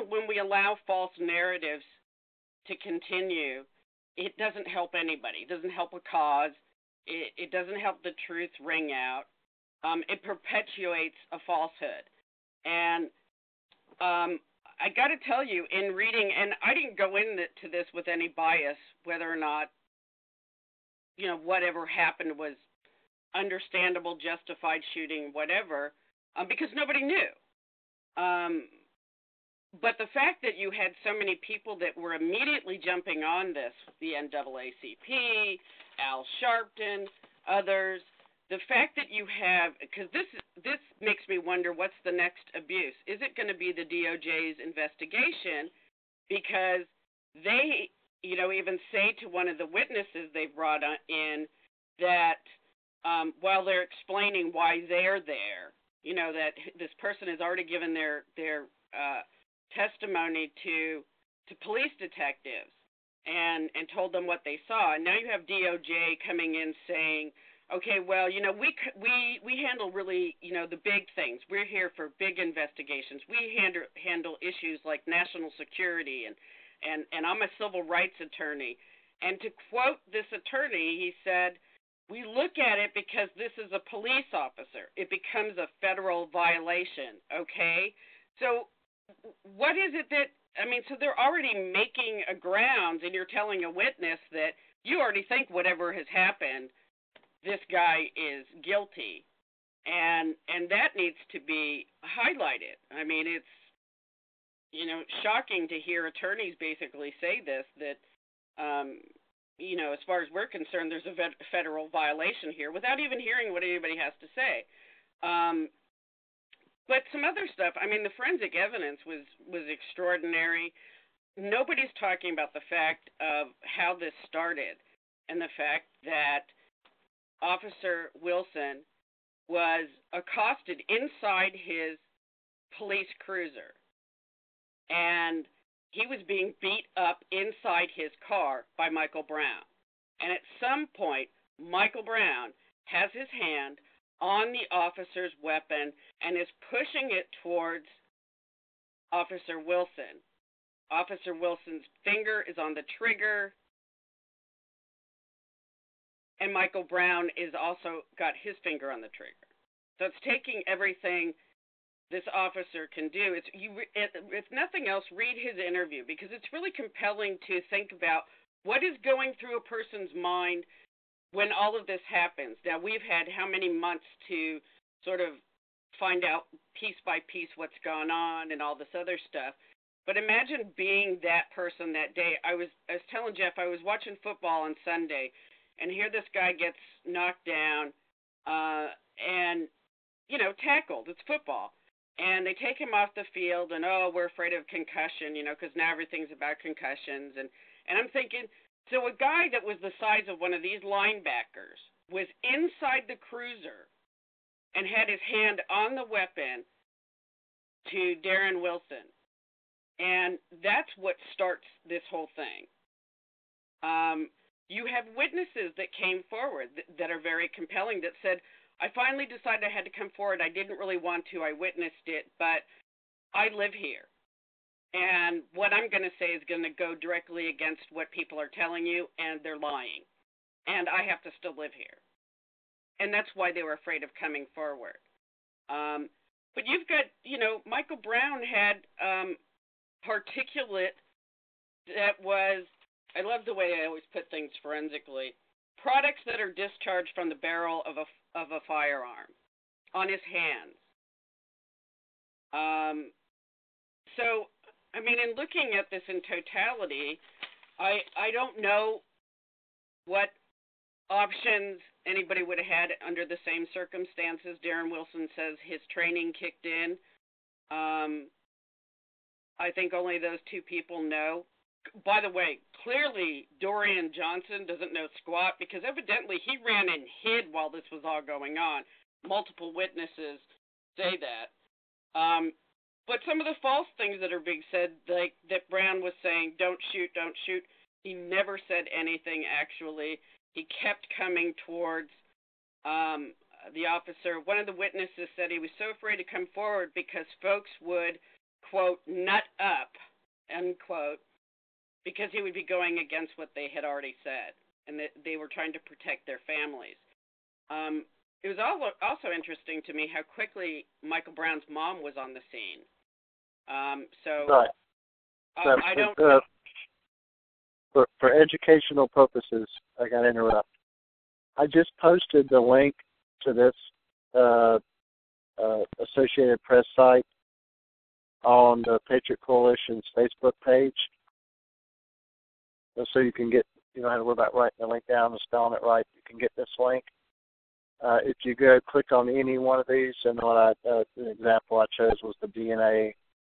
when we allow false narratives to continue, it doesn't help anybody. It doesn't help a cause. It doesn't help the truth ring out. It perpetuates a falsehood. And I got to tell you, in reading, and I didn't go into this with any bias, whether or not, whatever happened was understandable, justified shooting, whatever, because nobody knew. But the fact that you had so many people that were immediately jumping on this, the NAACP, Al Sharpton, others, the fact that you have, because this makes me wonder, what's the next abuse? Is it going to be the DOJ's investigation? Because they even say to one of the witnesses they brought in that while they're explaining why they're there, that this person has already given their testimony to police detectives and told them what they saw. And now you have DOJ coming in saying, okay, well, we handle really, the big things. We're here for big investigations. We handle issues like national security, and I'm a civil rights attorney. And to quote this attorney, he said, we look at it because this is a police officer. It becomes a federal violation, okay? So what is it that, so they're already making a grounds, and you're telling a witness that you already think whatever has happened, this guy is guilty, and that needs to be highlighted. It's shocking to hear attorneys basically say this, that as far as we're concerned, there's a federal violation here, without even hearing what anybody has to say. But some other stuff. The forensic evidence was extraordinary. Nobody's talking about the fact of how this started, and the fact that Officer Wilson was accosted inside his police cruiser, and he was being beat up inside his car by Michael Brown. And at some point, Michael Brown has his hand on the officer's weapon and is pushing it towards Officer Wilson. Officer Wilson's finger is on the trigger, and Michael Brown is also got his finger on the trigger. So it's taking everything this officer can do. If nothing else, read his interview, because it's really compelling to think about what is going through a person's mind when all of this happens. Now, we've had how many months to sort of find out piece by piece what's gone on and all this other stuff. But imagine being that person that day. I was telling Jeff, I was watching football on Sunday, and here this guy gets knocked down and, tackled. It's football. And they take him off the field, and, we're afraid of concussion, because now everything's about concussions. And I'm thinking, so a guy that was the size of one of these linebackers was inside the cruiser and had his hand on the weapon to Darren Wilson. And that's what starts this whole thing. You have witnesses that came forward that are very compelling that said, I finally decided I had to come forward. I didn't really want to. I witnessed it, but I live here. And what I'm going to say is going to go directly against what people are telling you, and they're lying. And I have to still live here. And that's why they were afraid of coming forward. But you've got, Michael Brown had particulate that was, I love the way I always put things forensically, products that are discharged from the barrel of a firearm on his hands. So, in looking at this in totality, I don't know what options anybody would have had under the same circumstances. Darren Wilson says his training kicked in. I think only those two people know. By the way, clearly Dorian Johnson doesn't know squat, because evidently he ran and hid while this was all going on. Multiple witnesses say that. But some of the false things that are being said, like that Brown was saying, don't shoot, he never said anything actually. He kept coming towards the officer. One of the witnesses said he was so afraid to come forward because folks would, quote, nut up, unquote, because he would be going against what they had already said, and that they were trying to protect their families. It was also interesting to me how quickly Michael Brown's mom was on the scene. Right. I don't... For educational purposes, I got to interrupt. I just posted the link to this Associated Press site on the Patriot Coalition's Facebook page. So you can get, you don't have to worry about writing the link down and spelling it right. You can get this link. If you go click on any one of these, and the example I chose was the DNA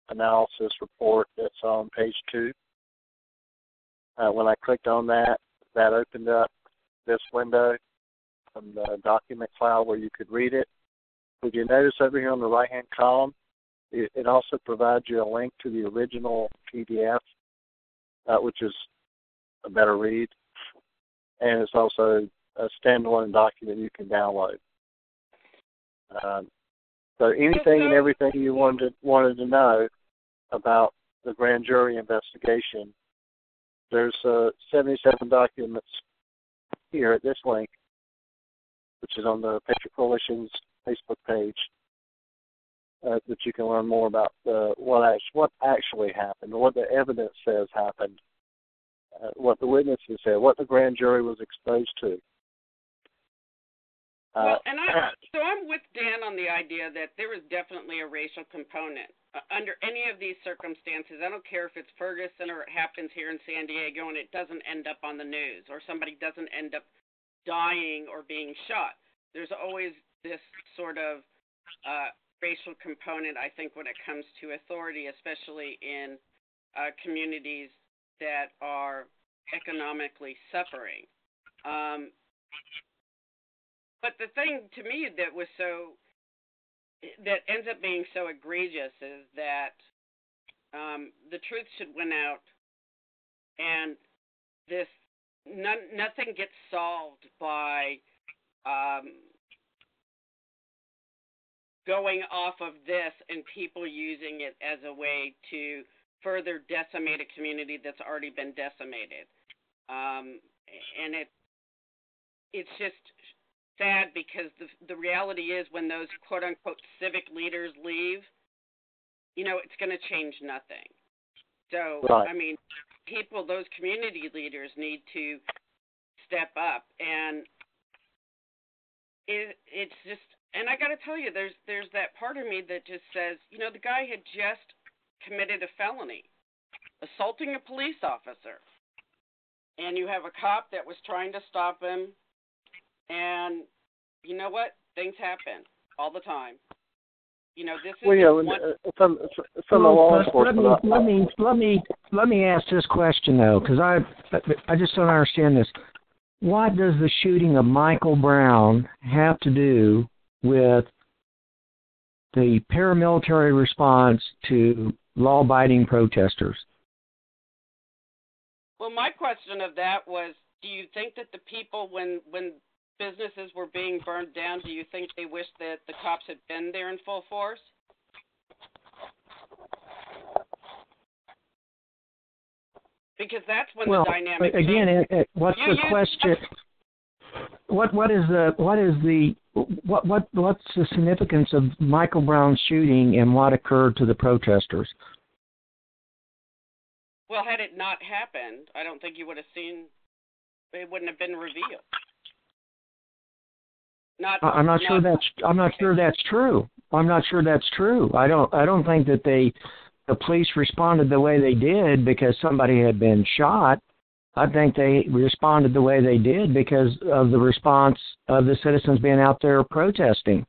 analysis report that's on page 2. When I clicked on that, that opened up this window from the document file where you could read it. Would you notice over here on the right-hand column, it also provides you a link to the original PDF, which is a better read, and it's also a standalone document you can download. So anything and everything you wanted to know about the grand jury investigation, there's 77 documents here at this link, which is on the Patriot Coalition's Facebook page, that you can learn more about what actually happened, what the evidence says happened, what the witnesses said, what the grand jury was exposed to. Well, and I'm with Dan on the idea that there is definitely a racial component. Under any of these circumstances, I don't care if it's Ferguson or it happens here in San Diego and it doesn't end up on the news or somebody doesn't end up dying or being shot. There's always this sort of racial component, I think, when it comes to authority, especially in communities that are economically suffering. But the thing to me that ends up being so egregious is that the truth should win out, and nothing gets solved by going off of this and people using it as a way to further decimate a community that's already been decimated. And it's just sad because the reality is when those quote-unquote civic leaders leave, it's going to change nothing. So, right. I mean, those community leaders need to step up. And it's just, and I got to tell you, there's that part of me that just says, the guy had just committed a felony, assaulting a police officer. And you have a cop that was trying to stop him. And you know what? Things happen all the time. This is from the law enforcement. Let me ask this question though, because I just don't understand this. What does the shooting of Michael Brown have to do with the paramilitary response to law-abiding protesters? Well, my question of that was, do you think that the people, when businesses were being burned down, do you think they wish that the cops had been there in full force? Because that's when the dynamic again, what's the question? What's the significance of Michael Brown's shooting and what occurred to the protesters? Well, had it not happened, I don't think you would have seen. It wouldn't have been revealed. I'm not sure that's true. I'm not sure that's true. I don't think that the police responded the way they did because somebody had been shot. I think they responded the way they did because of the response of the citizens being out there protesting.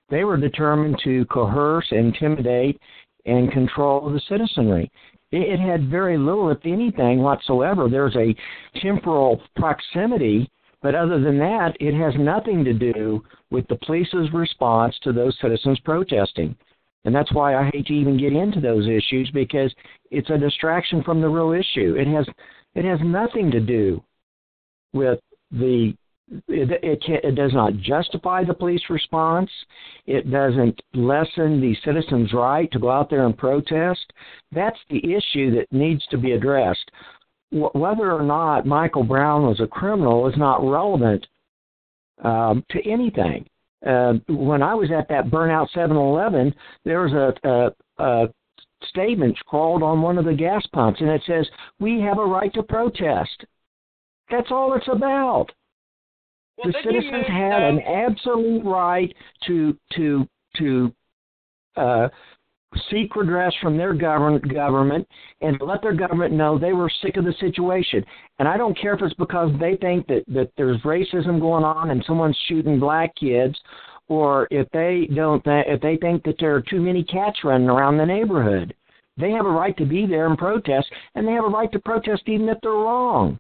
They were determined to coerce, intimidate, and control the citizenry. It had very little, if anything, whatsoever. There's a temporal proximity, but other than that, it has nothing to do with the police's response to those citizens protesting. And that's why I hate to even get into those issues, because it's a distraction from the real issue. It has nothing to do with it does not justify the police response. It doesn't lessen the citizens' right to go out there and protest. That's the issue that needs to be addressed. Whether or not Michael Brown was a criminal is not relevant to anything. When I was at that burnout 7-Eleven, there was a statement scrawled on one of the gas pumps, and it says, "We have a right to protest." That's all it's about. Well, the citizens had an absolute right to seek redress from their government and let their government know they were sick of the situation. And I don't care if it's because they think that there's racism going on and someone's shooting black kids, or if they think that there are too many cats running around the neighborhood. They have a right to be there and protest, and they have a right to protest even if they're wrong.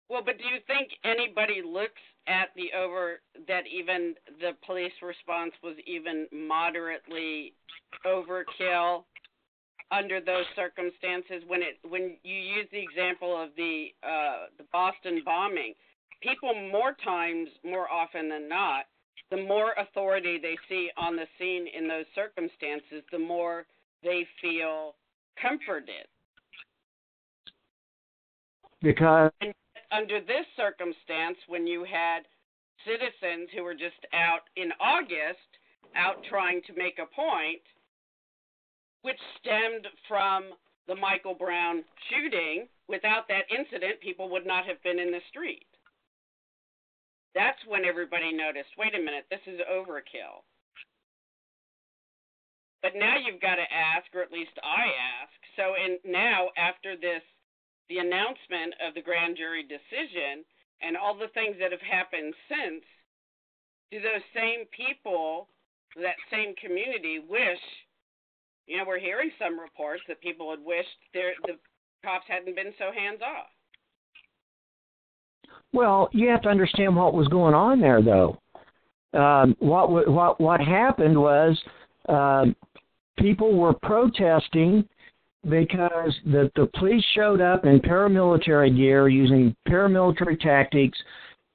Well, but do you think anybody looks at that even the police response was even moderately overkill under those circumstances? When you use the example of the Boston bombing, people more often than not, the more authority they see on the scene in those circumstances, the more they feel comforted. Because and under this circumstance, when you had citizens who were just out in August, out trying to make a point, which stemmed from the Michael Brown shooting, without that incident, people would not have been in the street. That's when everybody noticed, wait a minute, this is overkill. But now you've got to ask, or at least I ask, now after the announcement of the grand jury decision and all the things that have happened since, do those same people, that same community wish, we're hearing some reports that people had wished the cops hadn't been so hands-off. Well, you have to understand what was going on there, though. What happened was people were protesting because the police showed up in paramilitary gear using paramilitary tactics.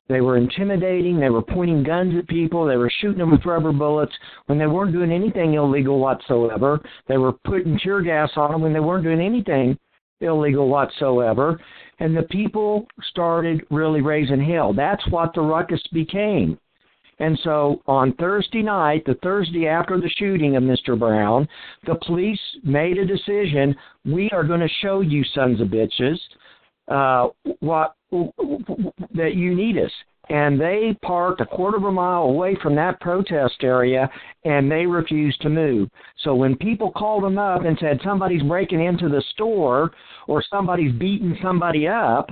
They were intimidating. They were pointing guns at people. They were shooting them with rubber bullets when they weren't doing anything illegal whatsoever. They were putting tear gas on them when they weren't doing anything illegal whatsoever. And the people started really raising hell. That's what the ruckus became. And so on Thursday night, the Thursday after the shooting of Mr. Brown, the police made a decision. We are going to show you sons of bitches that you need us. And they parked a quarter of a mile away from that protest area, and they refused to move. So when people called them up and said somebody's breaking into the store or somebody's beating somebody up,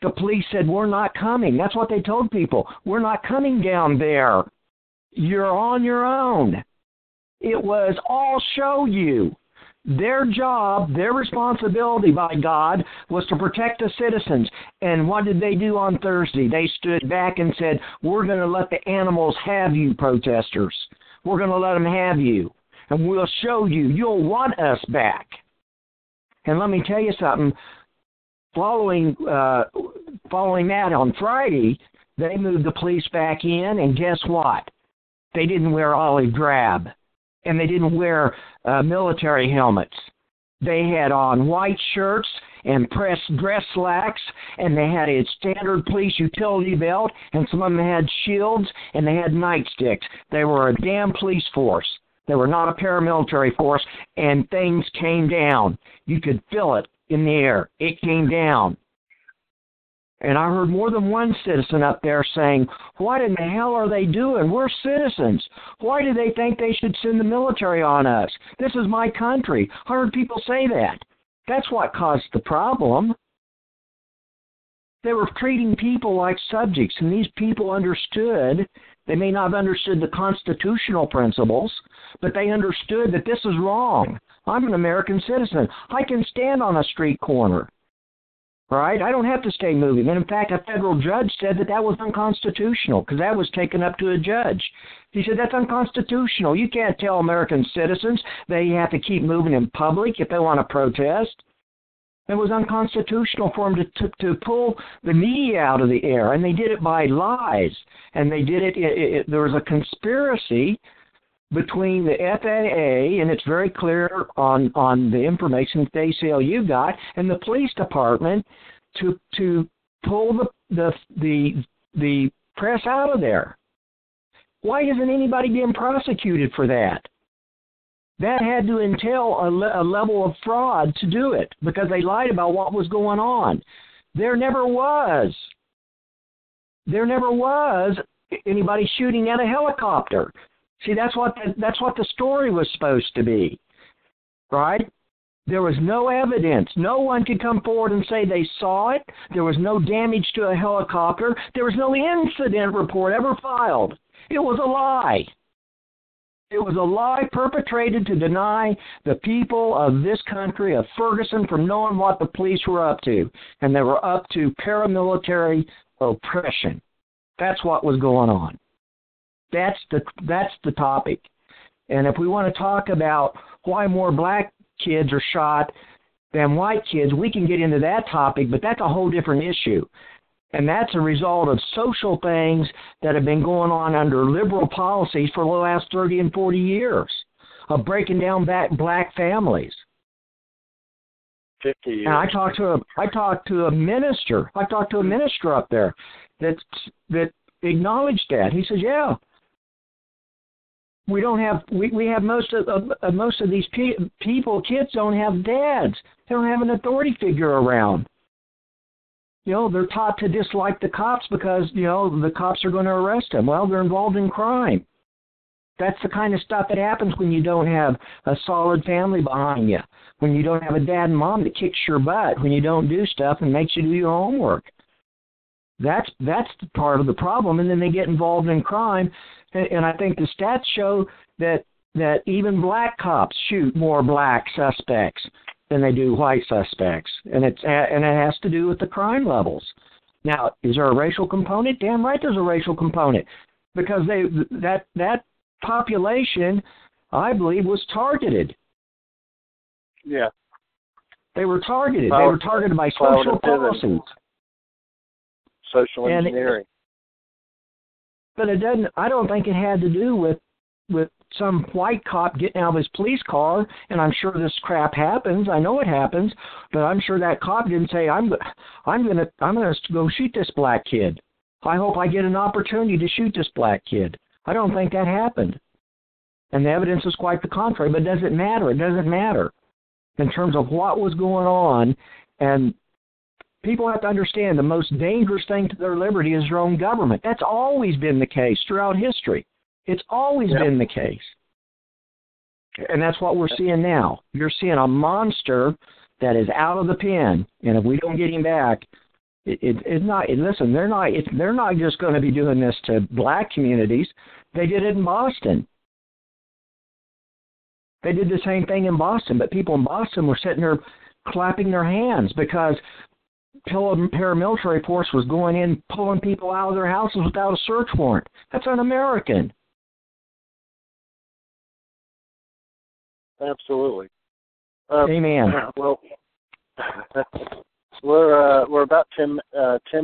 the police said, we're not coming. That's what they told people. We're not coming down there. You're on your own. It was all show you. Their job, their responsibility, by God, was to protect the citizens. And what did they do on Thursday? They stood back and said, we're going to let the animals have you, protesters. We're going to let them have you. And we'll show you. You'll want us back. And let me tell you something. Following that on Friday, they moved the police back in, and guess what? They didn't wear olive drab, and they didn't wear military helmets. They had on white shirts and pressed dress slacks, and they had a standard police utility belt, and some of them had shields, and they had nightsticks. They were a damn police force. They were not a paramilitary force, and things came down. You could feel it in the air. It came down. And I heard more than one citizen up there saying, what in the hell are they doing? We're citizens. Why do they think they should send the military on us? This is my country. I heard people say that. That's what caused the problem. They were treating people like subjects, and these people understood. They may not have understood the constitutional principles, but they understood that this is wrong. I'm an American citizen. I can stand on a street corner, right? I don't have to stay moving. And in fact, a federal judge said that was unconstitutional because that was taken up to a judge. He said that's unconstitutional. You can't tell American citizens they have to keep moving in public if they want to protest. It was unconstitutional for them to pull the media out of the air, and they did it by lies. And they did it there was a conspiracy between the FAA, and it's very clear on the information that the ACLU got, and the police department to pull the press out of there. Why isn't anybody being prosecuted for that? That had to entail a level of fraud to do it because they lied about what was going on. There never was anybody shooting at a helicopter. See, that's what the story was supposed to be, right? There was no evidence. No one could come forward and say they saw it. There was no damage to a helicopter. There was no incident report ever filed. It was a lie. It was a lie perpetrated to deny the people of this country, of Ferguson, from knowing what the police were up to. And they were up to paramilitary oppression. That's what was going on. That's the topic. And if we want to talk about why more black kids are shot than white kids, we can get into that topic, but that's a whole different issue. And that's a result of social things that have been going on under liberal policies for the last 30 and 40 years of breaking down black families. 50 years. And I talked to a minister. I talked to a minister up there that acknowledged that. He says, "Yeah, we don't have we have most of these people. Kids don't have dads. They don't have an authority figure around. They're taught to dislike the cops because, the cops are going to arrest them. Well, they're involved in crime. That's the kind of stuff that happens when you don't have a solid family behind you, when you don't have a dad and mom that kicks your butt, when you don't do stuff and makes you do your homework. That's the part of the problem, and then they get involved in crime. And I think the stats show that even black cops shoot more black suspects than they do white suspects, and it has to do with the crime levels. Now, is there a racial component? Damn right, there's a racial component, because that population, I believe, was targeted. Yeah, they were targeted. They were targeted by social policies, social engineering. But it doesn't. I don't think it had to do with some white cop getting out of his police car, and I'm sure this crap happens. I know it happens, but I'm sure that cop didn't say, I'm gonna go shoot this black kid. I hope I get an opportunity to shoot this black kid. I don't think that happened. And the evidence is quite the contrary, but does it matter? It doesn't matter in terms of what was going on. And people have to understand the most dangerous thing to their liberty is their own government. That's always been the case throughout history. It's always been the case. And that's what we're seeing now. You're seeing a monster that is out of the pen, and if we don't get him back, it's not. Listen, they're not just going to be doing this to black communities. They did it in Boston. They did the same thing in Boston, but people in Boston were sitting there clapping their hands because paramilitary force was going in, pulling people out of their houses without a search warrant. That's un-American. Absolutely. Amen. Well, we're about 10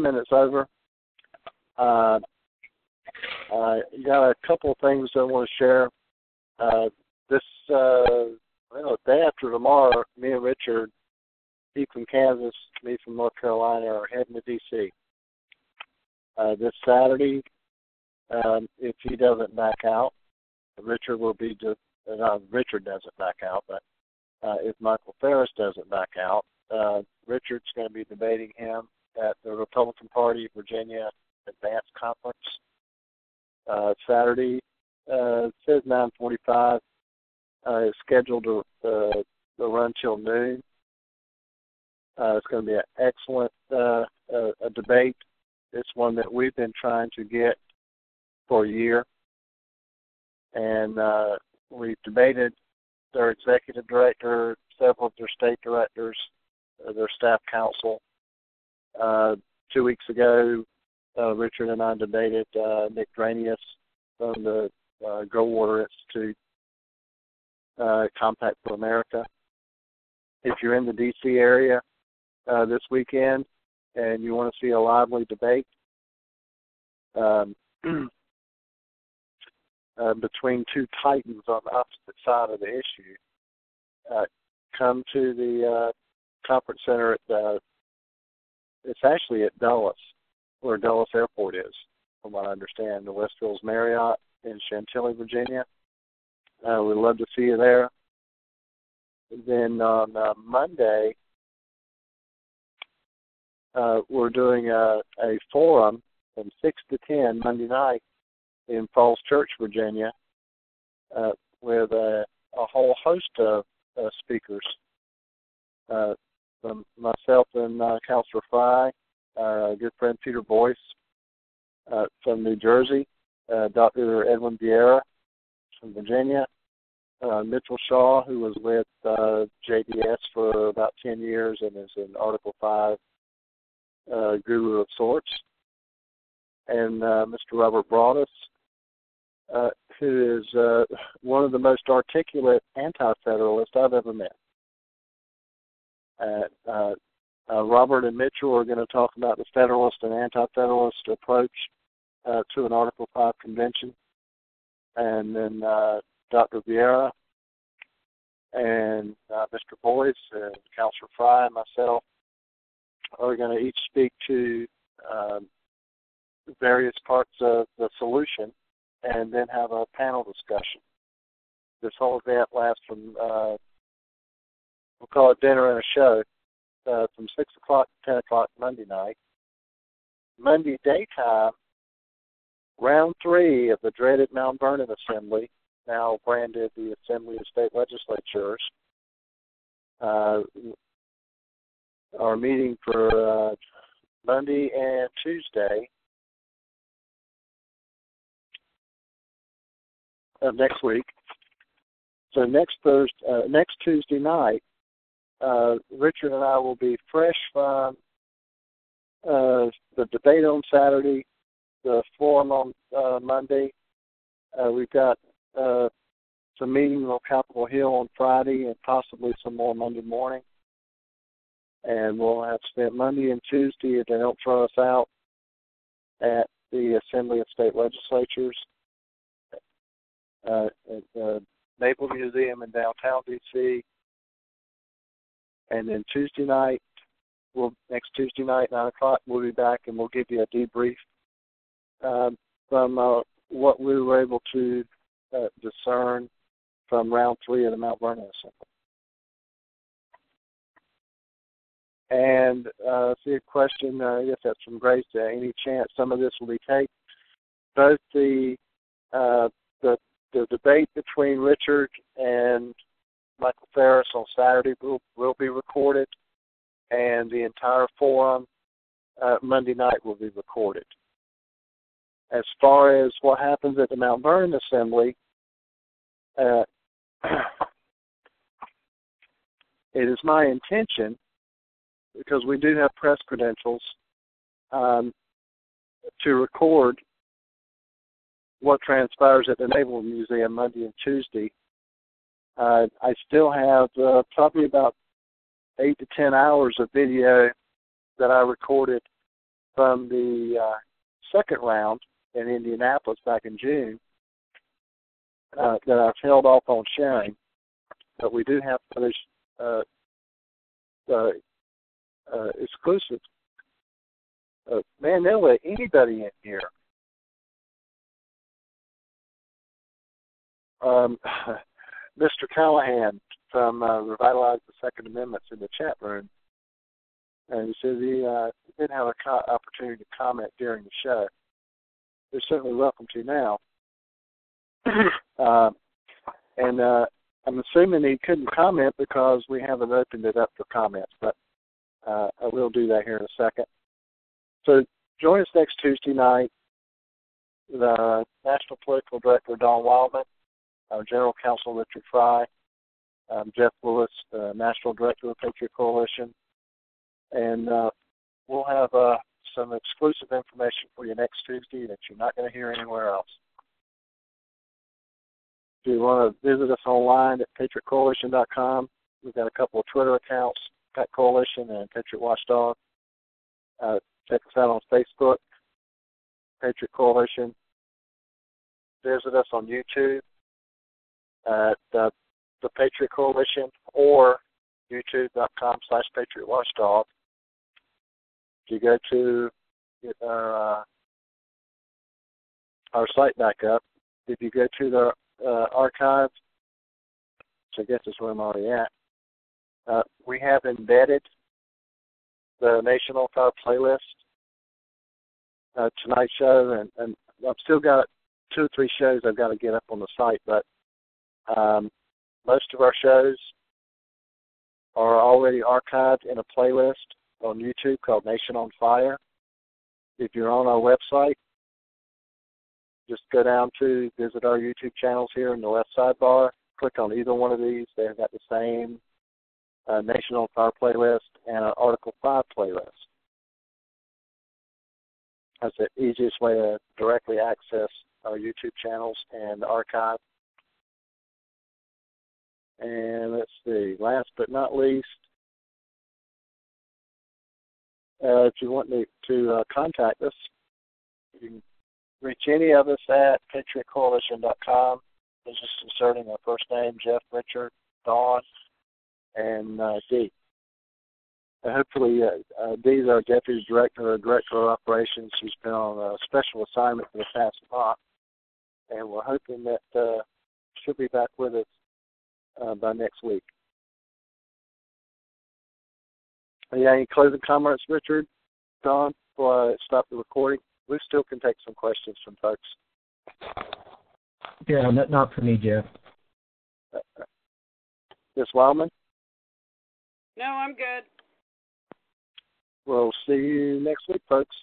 minutes over. I got a couple of things I want to share. Day after tomorrow, me and Richard, he from Kansas, me from North Carolina, are heading to D.C. This Saturday, if he doesn't back out, Richard will be Richard doesn't back out, but if Michael Ferris doesn't back out, Richard's going to be debating him at the Republican Party Virginia Advanced Conference Saturday. It says 9:45. It's scheduled to run till noon. It's going to be an excellent a debate. It's one that we've been trying to get for a year. And we've debated their executive director, several of their state directors, their staff council. 2 weeks ago, Richard and I debated Nick Dranius from the Goldwater Institute, Compact for America. If you're in the D.C. area this weekend and you want to see a lively debate between two titans on the opposite side of the issue, come to the conference center at it's actually at Dulles, where Dulles Airport is, from what I understand, the West Hills Marriott in Chantilly, Virginia. We'd love to see you there. Then on Monday, we're doing a forum from 6 to 10 Monday night in Falls Church, Virginia, with a whole host of speakers. From myself and Councilor Fry, our good friend Peter Boyce from New Jersey, Dr. Edwin Vieira from Virginia. Mitchell Shaw, who was with JDS for about 10 years and is an Article 5 guru of sorts. And Mr. Robert Broadus, who is one of the most articulate anti-federalists I've ever met. Robert and Mitchell are going to talk about the Federalist and Anti-Federalist approach to an Article 5 convention. And then Dr. Vieira and Mr. Boyce and Councilor Fry and myself are going to each speak to various parts of the solution and then have a panel discussion. This whole event lasts from, we'll call it dinner and a show, from 6 o'clock to 10 o'clock Monday night. Monday daytime, round 3 of the dreaded Mount Vernon Assembly, now branded the Assembly of State Legislatures, are meeting for Monday and Tuesday of next week. So next Tuesday night, Richard and I will be fresh from the debate on Saturday, the forum on Monday. We've got some meetings on Capitol Hill on Friday and possibly some more Monday morning. And we'll have spent Monday and Tuesday, if they don't throw us out, at the Assembly of State Legislatures at the Naval Museum in downtown D.C. And then next Tuesday night, 9 o'clock, we'll be back and we'll give you a debrief from what we were able to discern from round 3 of the Mount Vernon Assembly. And see a question, I guess that's from Grace. Any chance some of this will be taped? Both the debate between Richard and Michael Ferris on Saturday will be recorded, and the entire forum Monday night will be recorded. As far as what happens at the Mount Vernon Assembly, it is my intention, because we do have press credentials, to record what transpires at the Naval Museum Monday and Tuesday. I still have probably about 8 to 10 hours of video that I recorded from the second round in Indianapolis back in June that I've held off on sharing. But we do have footage exclusive. Man, they'll let anybody in here. Mr. Callahan from Revitalize the Second Amendment's in the chat room, and he says he didn't have an opportunity to comment during the show. They're certainly welcome to now. And I'm assuming he couldn't comment because we haven't opened it up for comments, but I will do that here in a second. So join us next Tuesday night. The National Political Director, Don Wildman, our General Counsel, Richard Fry, Jeff Lewis, National Director of the Patriot Coalition, and we'll have some exclusive information for you next Tuesday that you're not going to hear anywhere else. If you want to visit us online at patriotcoalition.com, we've got a couple of Twitter accounts, Pat Coalition and Patriot Watchdog. Check us out on Facebook, Patriot Coalition. Visit us on YouTube at the Patriot Coalition or youtube.com/Patriot Watchdog. If you go to get our site back up, if you go to the archive, which I guess is where I'm already at, we have embedded the Nation on Fire playlist, tonight's show, and I've still got 2 or 3 shows I've got to get up on the site, but most of our shows are already archived in a playlist on YouTube called Nation on Fire. If you're on our website, just go down to visit our YouTube channels here in the left sidebar. Click on either one of these. They've got the same Nation on Fire playlist and an Article 5 playlist. That's the easiest way to directly access our YouTube channels and the archive. And let's see, last but not least, if you want me to contact us, you can reach any of us at patriotcoalition.com. It's just inserting our first name, Jeff, Richard, Dawn, and Dee. And hopefully, Dee's our Deputy Director or Director of Operations. She's been on a special assignment for the past month, and we're hoping that she'll be back with us by next week. Any closing comments, Richard, Dawn, before I stop the recording? We still can take some questions from folks. Yeah, not for me, Jeff. Ms. Wildman? No, I'm good. We'll see you next week, folks.